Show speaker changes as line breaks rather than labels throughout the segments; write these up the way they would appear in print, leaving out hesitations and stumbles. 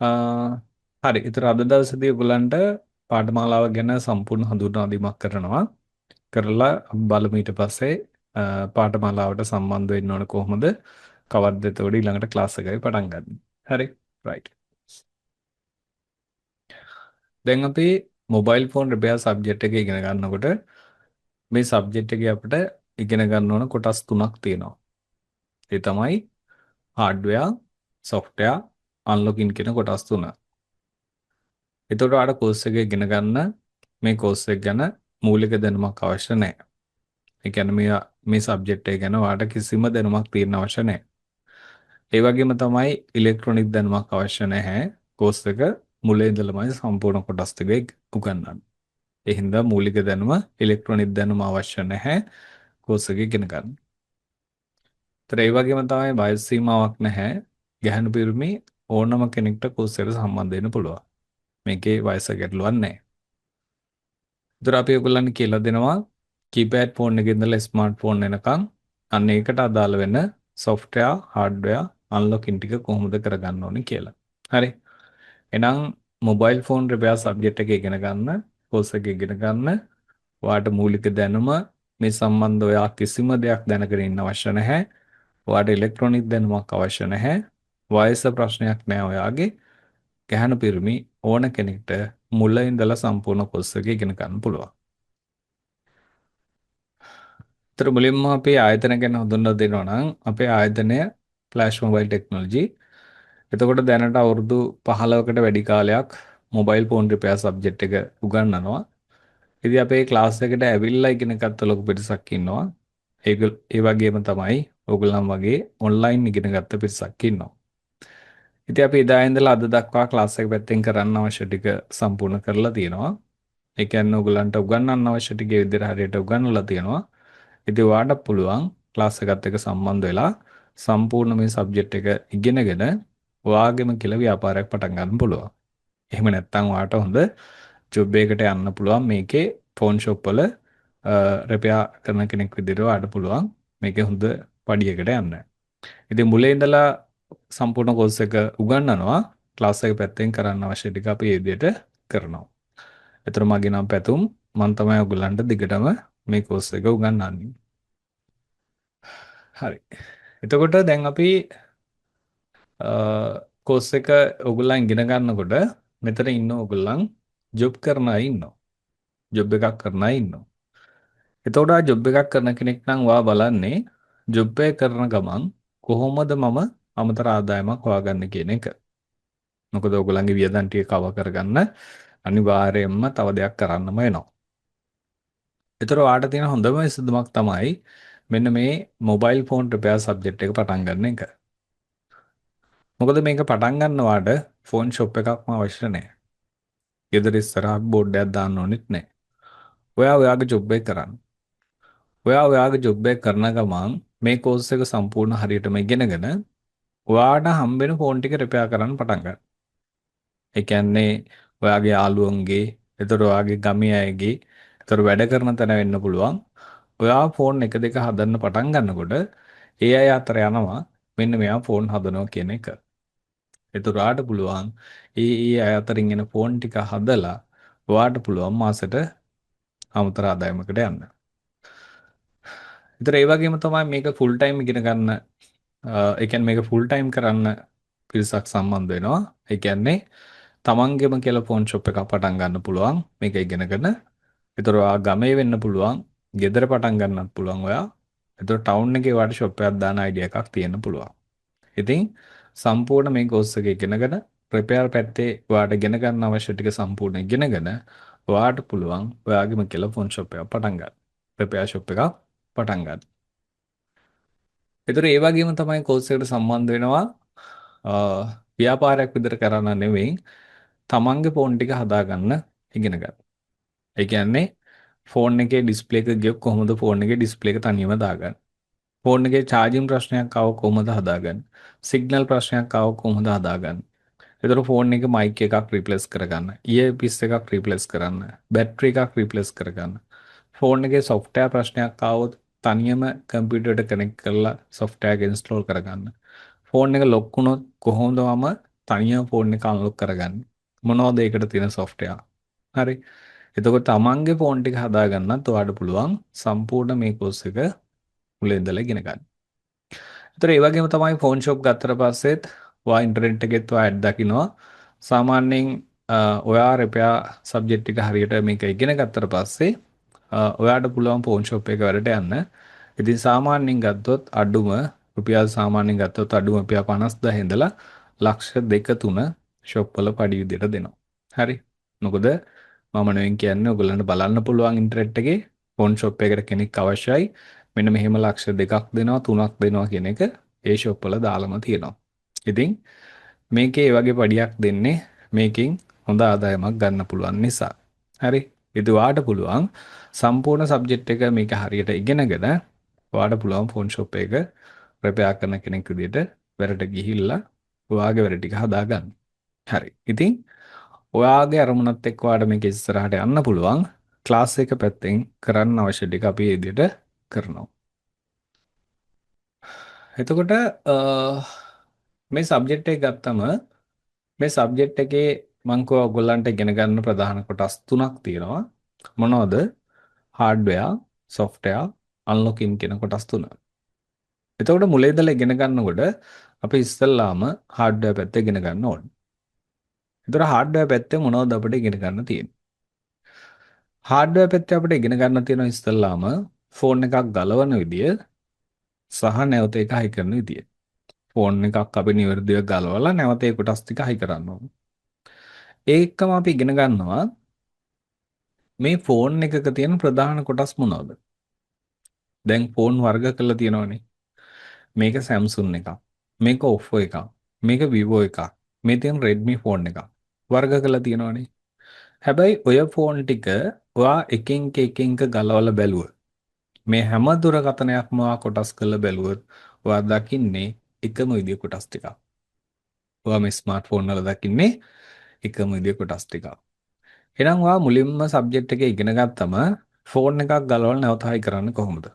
හරි. ඒතර අද දවසේදී ඔයගලන්ට පාඨමාලාව ගැන සම්පූර්ණ හඳුන්වා දීමක් කරනවා. කරලා බලමු ඊට පස්සේ පාඨමාලාවට සම්බන්ධ වෙන්න ඕන කොහොමද? කවද්ද එතකොට ඊළඟට ක්ලාස් එකේ පටන් ගන්න. හරි. right. දැන් අපි මොබයිල් ෆෝන් රිපෙයාර් සබ්ජෙක්ට් එක ඉගෙන ගන්නකොට මේ සබ්ජෙක්ට් එකේ අපිට ඉගෙන ගන්න ඕන කොටස් තුනක් තියෙනවා. ඒ තමයි හાર્ඩ්වෙයාර්, සොෆ්ට්වෙයාර්, අන්ලොකින් කියන කොටස් තුන. එතකොට ආడ කෝස් එක ඉගෙන ගන්න මේ කෝස් එක ගැන මූලික දැනුමක් අවශ්‍ය නැහැ. ඒ කියන්නේ මේ සබ්ජෙක්ට් එක ගැන ඔයාලට කිසිම දැනුමක් තියෙන්න අවශ්‍ය නැහැ. ඒ වගේම තමයි ඉලෙක්ට්‍රොනික දැනුමක් අවශ්‍ය නැහැ. කෝස් එක මුල ඉඳලමයි සම්පූර්ණ කොටස් ටික උගන්වන්නේ. ඒ හින්දා මූලික දැනුම ඉලෙක්ට්‍රොනික දැනුම අවශ්‍ය නැහැ කෝස් එක ඉගෙන ගන්න. ඒතර ඒ වගේම තමයි වයස් සීමාවක් නැහැ. ගැහැණු පිරිමි ඕනම කෙනෙක්ට කෝස් එකට සම්බන්ධ වෙන්න පුළුවන්. මේකේ වයස ගැටලුවක් නැහැ. ඒතර අපි ඔයගොල්ලන්ට කියලා දෙනවා කීපෑඩ් ෆෝන් එකේ ඉඳලා ස්මාර්ට් ෆෝන් එනකන් අන්න ඒකට අදාළ වෙන software hardware unlocking ටික කොහොමද කරගන්න ඕනේ කියලා. හරි. එහෙනම් මොබයිල් ෆෝන් රිපෙයාර් සබ්ජෙක්ට් එක ඉගෙන ගන්න, කෝස් එක ඉගෙන ගන්න. ඔයාට මූලික දැනුම මේ සම්බන්ධ ඔයා කිසිම දෙයක් දැනගෙන ඉන්න අවශ්‍ය නැහැ. ඔයාට ඉලෙක්ට්‍රොනික දැනුමක් අවශ්‍ය නැහැ. වයස ප්‍රශ්නයක් නෑ ඔයාගේ. ගැහැණු පිරිමි ඕන කෙනෙක්ට මුල ඉඳලා සම්පූර්ණ කෝස් එක ඉගෙන ගන්න පුළුවන්. ඒතර මුලින්ම අපේ ආයතන ගැන හඳුන්වා දෙනවා නම් අපේ ආයතනය ෆ්ලෑෂ් මොබයිල් ටෙක්නොලොජි. එතකොට දැනට අවුරුදු 15කට වැඩි කාලයක් මොබයිල් ෆෝන් රිපෙයාර් සබ්ජෙක්ට් එක උගන්වනවා. ඉතින් අපේ ක්ලාස් එකට ඇවිල්ලා ඉගෙන ගත්ත ලොකු පිරිසක් ඉන්නවා. ඒ වගේම තමයි ඕගොල්ලන් වගේ ඔන්ලයින් ඉගෙන ගත්ත පිරිසක් ඉන්නවා. ඉතින් අපි එදා ඉඳලා අද දක්වා ක්ලාස් එක පැත්තෙන් කරන්න අවශ්‍ය ටික සම්පූර්ණ කරලා තියෙනවා. ඒ කියන්නේ ඕගොල්ලන්ට උගන්වන්න අවශ්‍ය ටික ඒ විදිහට හරියට උගන්වලා තියෙනවා. ඉතින් ඔයාලට පුළුවන් ක්ලාස් එකත් එක්ක සම්බන්ධ වෙලා සම්පූර්ණ මේ සබ්ජෙක්ට් එක ඉගෙනගෙන ඔයාගෙම කියලා ව්‍යාපාරයක් පටන් ගන්න පුළුවන්. එහෙම නැත්නම් ඔයාට හොඳ ජොබ් එකකට යන්න පුළුවන් මේකේ ෆෝන් ෂොප් වල රිපෙයාර් කරන කෙනෙක් විදිහට ඔයාට පුළුවන් මේකේ හොඳ පඩියකට යන්න. ඉතින් මුලින් ඉඳලා සම්පූර්ණ කෝස් එක උගන්වනවා. ක්ලාස් එක පැත්තෙන් කරන්න අවශ්‍ය ටික අපි මේ විදිහට කරනවා. ඒතර මගේ නම පැතුම්. මම තමයි ඔයගොල්ලන්ට දිගටම මේ කෝස් එක උගන්වන්නේ. හරි. එතකොට දැන් අපි කෝස් එක ඔයගොල්ලන් ඉගෙන ගන්නකොට මෙතන ඉන්න ඔයගොල්ලන් ජොබ් කරන අය ඉන්නවා. ජොබ් එකක් කරන අය ඉන්නවා. එතකොට ආ ජොබ් එකක් කරන කෙනෙක් නම් වා බලන්නේ ජොබ් එක කරන ගමන් කොහොමද මම අමතර ආදායමක් හොයාගන්නේ කියන එක. මොකද ඔයගොල්ලන්ගේ වියදම් ටික කව කරගන්න අනිවාර්යයෙන්ම තව දෙයක් කරන්නම වෙනවා. ඒතර ඔයාට තියෙන හොඳම විසඳුමක් තමයි මෙන්න මේ මොබයිල් ෆෝන් රිපෙයාර් සබ්ජෙක්ට් එක පටන් ගන්න එක. මොකද මේක පටන් ගන්නවාට ෆෝන් ෂොප් එකක්ම අවශ්‍ය නැහැ. ගෙදර ඉස්සරහා බෝඩ් එකක් දාන්න ඕනෙත් නැහැ. ඔයා ඔයාගේ ජොබ් එක කරන්න. ඔයා ඔයාගේ ජොබ් එක කරන ගමන් මේ කෝස් එක සම්පූර්ණ හරියටම ඉගෙනගෙන ඔයාට හම්බෙන ෆෝන් ටික රිපෙයාර් කරන්න පටන් ගන්න. ඒ කියන්නේ ඔයාගේ යාළුවන්ගේ, ඒතර ඔයාගේ ගමේ අයගේ, ඒතර වැඩ කරන තැන වෙන්න පුළුවන්. ඔයා ෆෝන් එක දෙක හදන්න පටන් ගන්නකොට ඒ අය අතර යනවා මෙන්න මෙයා ෆෝන් හදනවා කියන එක. ඒතර ඔයාට පුළුවන් ඒ අය අතරින් එන ෆෝන් ටික හදලා ඔයාට පුළුවන් මාසෙට අමතර ආදායමකට යන්න. ඒතර ඒ වගේම තමයි මේක ෆුල් ටයිම් ඉගෙන ගන්න ඒ කියන්නේ මේක ෆුල් ටයිම් කරන්න පිරිසක් සම්බන්ධ වෙනවා. ඒ කියන්නේ තමන්ගෙම කියලා ෆෝන් ෂොප් එකක් පටන් ගන්න පුළුවන් මේක ඉගෙනගෙන. ඒතර ඔයා ගමේ වෙන්න පුළුවන්, ගෙදර පටන් ගන්නත් පුළුවන් ඔයා. ඒතර ටවුන් එකේ වාට ෂොප් එකක් දාන අයිඩියා එකක් තියෙන්න පුළුවන්. ඉතින් සම්පූර්ණ මේ කෝස් එක ඉගෙනගෙන රිපෙයාර් පැත්තේ ඔයාට ඉගෙන ගන්න අවශ්‍ය ටික සම්පූර්ණ ඉගෙනගෙන ඔයාට පුළුවන් ඔයාගේම කියලා ෆෝන් ෂොප් එකක් පටන් ගන්න. රිපෙයාර් ෂොප් එකක් පටන් ගන්න. ඒතර ඒ වගේම තමයි කෝස් එකට සම්බන්ධ වෙනවා ව්‍යාපාරයක් විතර කරන්න නෙවෙයි තමන්ගේ ෆෝන් ටික හදාගන්න ඉගෙන ගන්න. ඒ කියන්නේ ෆෝන් එකේ ඩිස්ප්ලේ එක ගියොත් කොහොමද ෆෝන් එකේ ඩිස්ප්ලේ එක තනියම දාගන්නේ? ෆෝන් එකේ charging ප්‍රශ්නයක් ආව කොහොමද හදාගන්නේ? සිග්නල් ප්‍රශ්නයක් ආව කොහොමද හදාගන්නේ? ඒතර ෆෝන් එකේ මයික් එකක් රිප්ලේස් කරගන්න, ඉයර්පීස් එකක් රිප්ලේස් කරන්න, බැටරි එකක් රිප්ලේස් කරගන්න. ෆෝන් එකේ software ප්‍රශ්නයක් ආවොත් තනියම කම්පියුටරට කනෙක්ට් කරලා software එක install කරගන්න. ෆෝන් එක ලොක් වුණොත් කොහොමද මම තනියම ෆෝන් එක අන්ලොක් කරගන්නේ? මොනවද ඒකට තියෙන software? හරි. එතකොට තමන්ගේ ෆෝන් ටික හදාගන්නත් ඔයාලට පුළුවන් සම්පූර්ණ මේ course එක මුලින් ඉඳලා ඉගෙන ගන්න. ඒතර ඒ වගේම තමයි ෆෝන් ෂොප් ගත්තට පස්සෙත් ඔයා ඉන්ටර්නෙට් එකෙත් ඔයා ඇඩ් දකින්නවා. සාමාන්‍යයෙන් ඔයා රිපෙයාර් සබ්ජෙක්ට් එක හරියට මේක ඉගෙන ගත්තට පස්සේ ඔයාට පුළුවන් ෆෝන් ෂොප් එක වලට යන්න. ඉතින් සාමාන්‍යයෙන් ගත්තොත් අඩුම රුපියල් සාමාන්‍යයෙන් ගත්තොත් අඩුම රුපියල් 50,000 ඉඳලා ලක්ෂ 2-3 ෂොප් වල පඩි විදියට දෙනවා. හරි. මොකද මම නෙවෙයි කියන්නේ ඔයගොල්ලන්ට බලන්න පුළුවන් ඉන්ටර්නෙට් එකේ ෆෝන් ෂොප් එකකට කෙනෙක් අවශ්‍යයි. මෙන්න මෙහෙම ලක්ෂ 2ක් දෙනවා 3ක් දෙනවා කියන එක ඒ ෂොප් වල දාලම තියෙනවා. ඉතින් මේකේ ඒ වගේ පඩියක් දෙන්නේ මේකෙන් හොඳ ආදායමක් ගන්න පුළුවන් නිසා. හරි. ඉතින් ඔයාට පුළුවන් සම්පූර්ණ සබ්ජෙක්ට් එක මේක හරියට ඉගෙනගෙන ඔයාට පුළුවන් ෆෝන් ෂොප් එක රිපෙයාර් කරන කෙනෙක් විදිහට වැඩට ගිහිල්ලා ඔයාගේ වැඩ ටික හදාගන්න. හරි. ඉතින් ඔයාගේ අරමුණත් එක්ක ඔයාට මේක ඉස්සරහට යන්න පුළුවන්. ක්ලාස් එක පැත්තෙන් කරන්න අවශ්‍ය ටික අපි මේ විදිහට කරනවා. එතකොට මේ සබ්ජෙක්ට් එක ගත්තම මේ සබ්ජෙක්ට් එකේ මම කව ඔයගොල්ලන්ට ඉගෙන ගන්න ප්‍රධාන කොටස් තුනක් තියෙනවා. මොනවද? හાર્ඩ්වෙයාර්, සොෆ්ට්වෙයාර්, අන්ලොකින් කියන කොටස් තුන. එතකොට මුලින් ඉඳලා ඉගෙන ගන්නකොට අපි ඉස්සෙල්ලාම හાર્ඩ්වෙයාර් පැත්ත ඉගෙන ගන්න ඕනේ. එතකොට හાર્ඩ්වෙයාර් පැත්තේ මොනවද අපිට ඉගෙන ගන්න තියෙන්නේ? හાર્ඩ්වෙයාර් පැත්තේ අපිට ඉගෙන ගන්න තියෙන ඉස්සෙල්ලාම ෆෝන් එකක් ගලවන විදිය සහ නැවත ඒක හයි කරන විදිය. ෆෝන් එකක් අපි නිවැරදිව ගලවලා නැවත ඒ කොටස් ටික හයි කරන්න ඕනේ. ඒකම අපි ඉගෙන ගන්නවා මේ ෆෝන් එකක තියෙන ප්‍රධාන කොටස් මොනවද? දැන් ෆෝන් වර්ග කරලා තියෙනවනේ. මේක Samsung එකක්. මේක Oppo එකක්. මේක Vivo එකක්. මේ තියෙන Redmi ෆෝන් එකක්. වර්ග කරලා තියෙනවනේ. හැබැයි ඔය ෆෝන් ටික ඔයා එකින් එක ගලවලා බැලුවොත් මේ හැම දුරකථනයක්ම ඔයා කොටස් කරලා බැලුවොත් ඔයා දකින්නේ එකම විදිය කොටස් ටිකක්. ඔයා මේ ස්මාර්ට්ෆෝන් වල දකින්නේ එකම විදිය කොටස් ටිකක්. එහෙනම් ඔයා මුලින්ම සබ්ජෙක්ට් එක ඉගෙන ගත්තම ෆෝන් එකක් ගලවලා නැවත හයි කරන්නේ කොහොමද?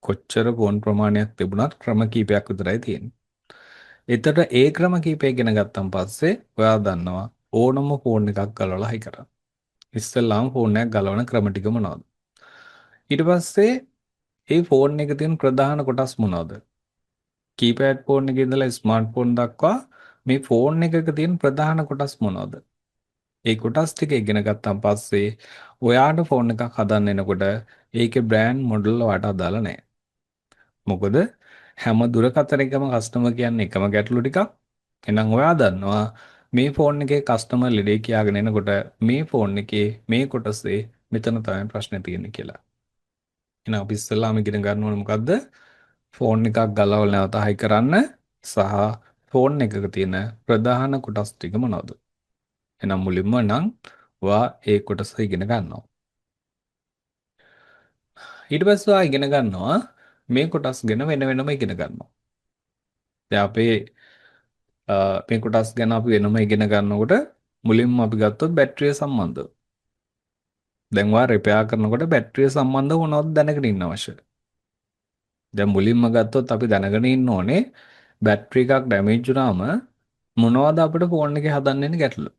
කොච්චර ෆෝන් ප්‍රමාණයක් තිබුණත් ක්‍රම කීපයක් විතරයි තියෙන්නේ. එතකොට ඒ ක්‍රම කීපය ඉගෙන ගත්තන් පස්සේ ඔයා දන්නවා ඕනම ෆෝන් එකක් ගලවලා හයි කරන්න. ඉස්සෙල්ලාම ෆෝන් එකක් ගලවන ක්‍රම ටික මොනවද? ඊට පස්සේ මේ ෆෝන් එකේ තියෙන ප්‍රධාන කොටස් මොනවද? කීපෑඩ් ෆෝන් එකේ ඉඳලා ස්මාර්ට්ෆෝන් දක්වා මේ ෆෝන් එකක තියෙන ප්‍රධාන කොටස් මොනවද? ඒ කොටස් ටික ඉගෙන ගත්තන් පස්සේ ඔයාට ෆෝන් එකක් හදන්න එනකොට ඒකේ බ්‍රෑන්ඩ් මොඩල් ඔයාට අදාළ නැහැ. මොකද හැම දුරකථනයකම කස්ටමර් කියන්නේ එකම ගැටලු ටිකක්. එහෙනම් ඔයා දන්නවා මේ ෆෝන් එකේ කස්ටමර් ලෙඩේ කියාගෙන එනකොට මේ ෆෝන් එකේ මේ කොටසේ මෙතන තමයි ප්‍රශ්නේ තියෙන්නේ කියලා. එහෙනම් අපි ඉස්සෙල්ලාම ඉගෙන ගන්න ඕනේ මොකද්ද? ෆෝන් එකක් ගලවලා නැවත හයි කරන්න සහ ෆෝන් එකක තියෙන ප්‍රධාන කොටස් ටික මොනවද? එහෙනම් මුලින්ම නම් ඔයා ඒ කොටස ඉගෙන ගන්නවා. ඊට පස්සේ ඔයා ඉගෙන ගන්නවා මේ කොටස් ගැන වෙන වෙනම ඉගෙන ගන්නවා. දැන් අපේ මේ කොටස් ගැන අපි වෙනම ඉගෙන ගන්නකොට මුලින්ම අපි ගත්තොත් බැටරිය සම්බන්ධව. දැන් ඔයා රිපෙයාර් කරනකොට බැටරිය සම්බන්ධව මොනවද දැනගෙන ඉන්න අවශ්‍යද? දැන් මුලින්ම ගත්තොත් අපි දැනගෙන ඉන්න ඕනේ බැටරි එකක් ඩැමේජ් වුණාම මොනවද අපිට ෆෝන් එකේ හදන්න ඉන්නේ ගැටලු.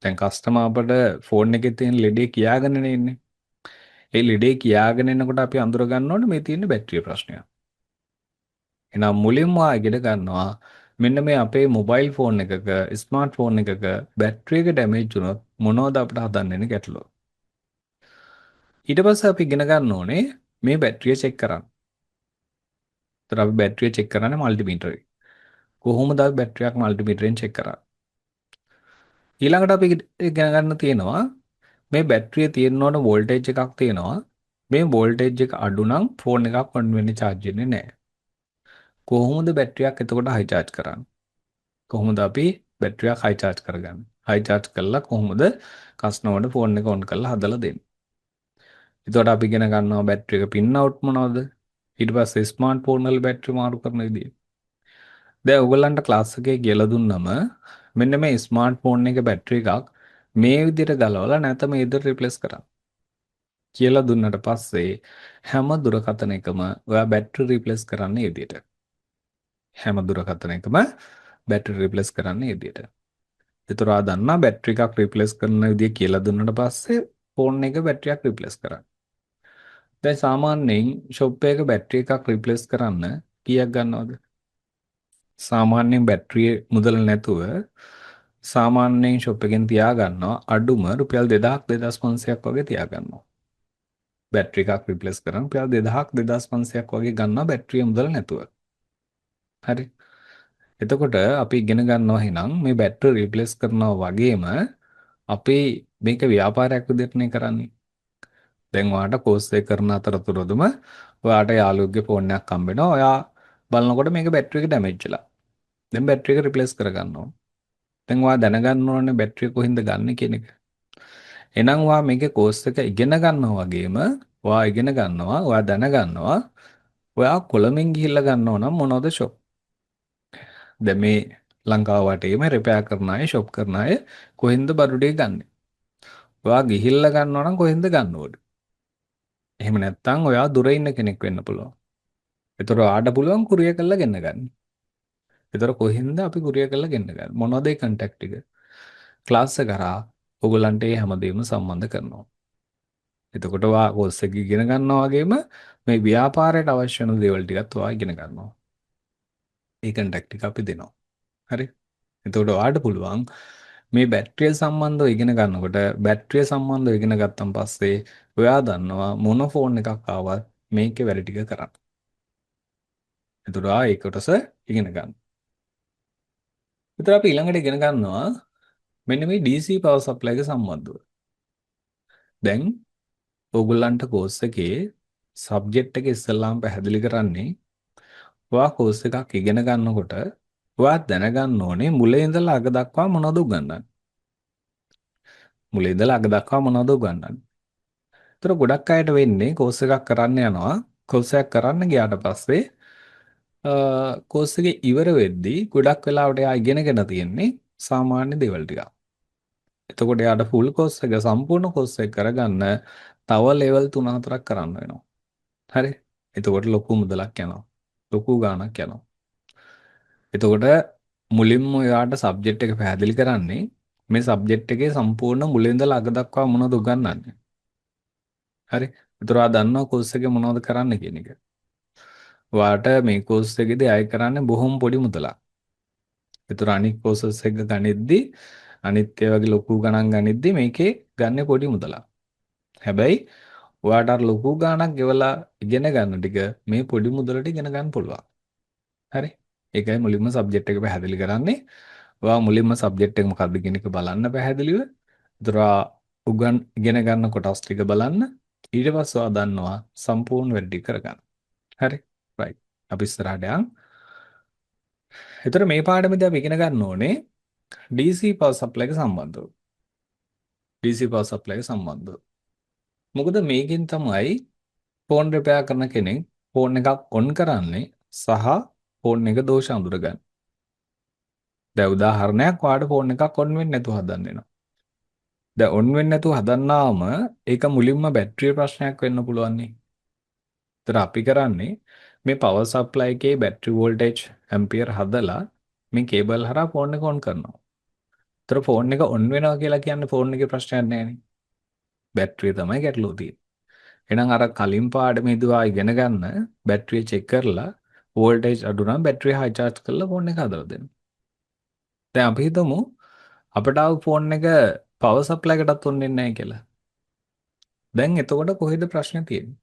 දැන් කස්ටමර් අපිට ෆෝන් එකේ තියෙන ලෙඩේ කියාගෙන ඉන්නේ. ඒ ලෙඩේ කියාගෙන එනකොට අපි අඳුර ගන්න ඕනේ මේ තියෙන බැටරිය ප්‍රශ්නයක්. එහෙනම් මුලින්ම ඉගෙන ගන්නවා මෙන්න මේ අපේ මොබයිල් ෆෝන් එකක ස්මාර්ට් ෆෝන් එකක බැටරි එක ඩැමේජ් වුණොත් මොනවද අපිට හදන්න ඉන්නේ ගැටලුව. ඊට පස්සේ අපි ඉගෙන ගන්න ඕනේ මේ බැටරිය චෙක් කරන්න. ඒතර අපි බැටරිය චෙක් කරන්නේ මල්ටිමීටරේ. කොහොමද අපි බැටරියක් මල්ටිමීටරෙන් චෙක් කරන්නේ? ඊළඟට අපි ඉගෙන ගන්න තියෙනවා මේ බැටරියේ තියෙන ඕන වෝල්ටේජ් එකක් තියෙනවා. මේ වෝල්ටේජ් එක අඩු නම් ෆෝන් එකක් ඔන් වෙන්නේ charge වෙන්නේ නැහැ. කොහොමද බැටරියක් එතකොට හයි charge කරන්නේ? කොහොමද අපි බැටරියක් හයි charge කරගන්නේ? හයි charge කළා කොහොමද කස්ටමර්ට ෆෝන් එක ඔන් කරලා හදලා දෙන්නේ? එතකොට අපි ඉගෙන ගන්නවා බැටරි එක පින් අවුට් මොනවද? ඊට පස්සේ ස්මාර්ට් ෆෝන් වල බැටරි මාරු කරන විදිය. දැන් ඔයගොල්ලන්ට ක්ලාස් එකේ කියලා දුන්නම මෙන්න මේ ස්මාර්ට් ෆෝන් එකේ බැටරි එකක් මේ විදිහට ගලවලා නැත්නම් මේ විදිහට රිප්ලේස් කරන්න. කියලා දුන්නට පස්සේ හැම දුරකථනයකම ඔයා බැටරි රිප්ලේස් කරන්නේ මේ විදිහට. හැම දුරකථනයකම බැටරි රිප්ලේස් කරන්නේ ඒ විදිහට. ඒතර ආ දන්නා බැටරි එකක් රිප්ලේස් කරන විදිය කියලා දුන්නාට පස්සේ ෆෝන් එක බැටරියක් රිප්ලේස් කරන්න. දැන් සාමාන්‍යයෙන් ෂොප් එකක බැටරි එකක් රිප්ලේස් කරන්න කීයක් ගන්නවද? සාමාන්‍යයෙන් බැටරිය මුදල් නැතුව සාමාන්‍යයෙන් ෂොප් එකෙන් තියා ගන්නවා අඩුම රුපියල් 2000ක් 2500ක් වගේ තියා ගන්නවා. බැටරි එකක් රිප්ලේස් කරන්න රුපියල් 2000ක් 2500ක් වගේ ගන්නවා බැටරිය මුදල් නැතුව. හරි. එතකොට අපි ඉගෙන ගන්නවා එහෙනම් මේ බැටරි රිප්ලේස් කරනවා වගේම අපි මේක ව්‍යාපාරයක් විදිහට නේ කරන්නේ. දැන් ඔයාට කෝස් එක කරන අතරතුරදම ඔයාට යාළුවෙක්ගේ ෆෝන් එකක් හම්බ වෙනවා. ඔයා බලනකොට මේක බැටරි එක ඩැමේජ් වෙලා. දැන් බැටරි එක රිප්ලේස් කරගන්න ඕන. දැන් ඔයා දැනගන්න ඕනේ බැටරි එක කොහෙන්ද ගන්න කියන එක. එහෙනම් ඔයා මේකේ කෝස් එක ඉගෙන ගන්නවා වගේම ඔයා ඉගෙන ගන්නවා, ඔයා දැනගන්නවා ඔයා කොළඹින් ගිහිල්ලා ගන්නව නම් මොනවද ෂොප්. දැන් මේ ලංකාව වටේම රිපෙයාර් කරන අය, ෂොප් කරන අය කොහෙන්ද බඩු ටික ගන්නෙ? ඔයා ගිහිල්ලා ගන්නව නම් කොහෙන්ද ගන්න ඕනේ? එහෙම නැත්නම් ඔයා දුර ඉන්න කෙනෙක් වෙන්න පුළුවන්. ඒතර ආඩ පුළුවන් කුරිය කරලා ගෙන්න ගන්න. ඒතර කොහෙන්ද අපි කුරිය කරලා ගෙන්න ගන්න? මොනවද ඒ කන්ටැක්ට් ටික? ක්ලාස් එක කරා ඔයගලන්ට මේ හැමදේම සම්බන්ධ කරනවා. එතකොට ඔයා කෝස් එක ඉගෙන ගන්නවා වගේම මේ ව්‍යාපාරයට අවශ්‍ය වෙන දේවල් ටිකත් ඔයා ඉගෙන ගන්නවා. ඒ කන්ටැක්ට් ටික අපි දෙනවා. හරි. එතකොට ඔයාට පුළුවන් මේ බැටරිය සම්බන්ධව ඉගෙන ගන්නකොට බැටරිය සම්බන්ධව ඉගෙන ගත්තන් පස්සේ ඔයා දන්නවා මොන ෆෝන් එකක් ආවත් මේකේ වැඩ ටික කරන්න. එතකොට ඒ කොටස ඉගෙන ගන්න. විතර අපි ඊළඟට ඉගෙන ගන්නවා මෙන්න මේ DC power supply එක සම්බන්ධව. දැන් ඕගොල්ලන්ට කෝස් එකේ සබ්ජෙක්ට් එක ඉස්සෙල්ලාම පැහැදිලි කරන්නේ ඔයා කෝස් එකක් ඉගෙන ගන්නකොට ඔයා දැනගන්න ඕනේ මුලින් ඉඳලා අග දක්වා මොනවද උගන්වන්නේ. මුලින් ඉඳලා අග දක්වා මොනවද උගන්වන්නේ. ඒතර ගොඩක් අයට වෙන්නේ කෝස් එකක් කරන්න යනවා. කෝස් එකක් කරන්න ගියාට පස්සේ කෝස් එක ඉවර වෙද්දී ගොඩක් වෙලාවට එයා ඉගෙනගෙන තියෙන්නේ සාමාන්‍ය දේවල් ටික. එතකොට එයාට ෆුල් කෝස් එක සම්පූර්ණ කෝස් එක කරගන්න තව ලෙවල් 3-4ක් කරන්න වෙනවා. හරි. එතකොට ලොකු මුදලක් යනවා. ලොකු ගාණක් යනවා. එතකොට මුලින්ම එයාට සබ්ජෙක්ට් එක පැහැදිලි කරන්නේ මේ සබ්ජෙක්ට් එකේ සම්පූර්ණ මුලින් ඉඳලා අග දක්වා මොනවද උගන්වන්නේ. හරි. ඒතර ආ දන්නවා කෝස් එකේ මොනවද කරන්න කියන එක. ඔයාට මේ කෝස් එකේදී අය කරන්නේ බොහොම පොඩි මුදලක්. ඒතර අනිත් කෝසස් එක ගනිද්දි අනිත් ඒ වගේ ලොකු ගණන් ගනිද්දි මේකේ ගන්න පොඩි මුදලක්. හැබැයි ඔයාට අර ලොකු ගාණක් ගෙවලා ඉගෙන ගන්න ටික මේ පොඩි මුදලට ඉගෙන ගන්න පුළුවන්. හරි. ඒකයි මුලින්ම සබ්ජෙක්ට් එක පැහැදිලි කරන්නේ. ඔයා මුලින්ම සබ්ජෙක්ට් එක මොකක්ද කියන එක බලන්න පැහැදිලිව. ඒතර ඉගෙන ගන්න කොටස් ටික බලන්න. ඊට පස්සේ ඔයා දන්නවා සම්පූර්ණ වැඩි කරගන්න. හරි. right. අපි ඉස්සරහට යන්. ඒතර මේ පාඩමේදී අපි ඉගෙන ගන්න ඕනේ DC power supply එක සම්බන්ධව. DC power supply එක සම්බන්ධව. මොකද මේකෙන් තමයි ෆෝන් රිපෙයාර් කරන කෙනෙක් ෆෝන් එකක් ඔන් කරන්නේ සහ ෆෝන් එක දෝෂ අඳුරගන්න. දැන් උදාහරණයක් ඔයාලට ෆෝන් එකක් ඔන් වෙන්නේ නැතුව හදන්න වෙනවා. දැන් ඔන් වෙන්නේ නැතුව හදන්නාම ඒක මුලින්ම බැටරිය ප්‍රශ්නයක් වෙන්න පුළුවන් නේ. ඒතර අපි කරන්නේ මේ පවර් සප්ලයි එකේ බැටරි වෝල්ටේජ් ඇම්පියර් හදලා මේ කේබල් හරහා ෆෝන් එක ඔන් කරනවා. ඒතර ෆෝන් එක ඔන් වෙනවා කියලා කියන්නේ ෆෝන් එකේ ප්‍රශ්නයක් නැහැ. බැටරිය තමයි ගැටලුව තියෙන්නේ. එහෙනම් අර කලින් පාඩමේදී ආ ඉගෙන ගන්න බැටරිය චෙක් කරලා වෝල්ටේජ් අඩු නම් බැටරිය හයි charge කරලා ෆෝන් එක හදලා දෙන්න. දැන් අපි හිතමු අපිට ආව ෆෝන් එක පවර් සප්ලයි එකටත් ඔන් වෙන්නේ නැහැ කියලා. දැන් එතකොට කොහෙද ප්‍රශ්නේ තියෙන්නේ?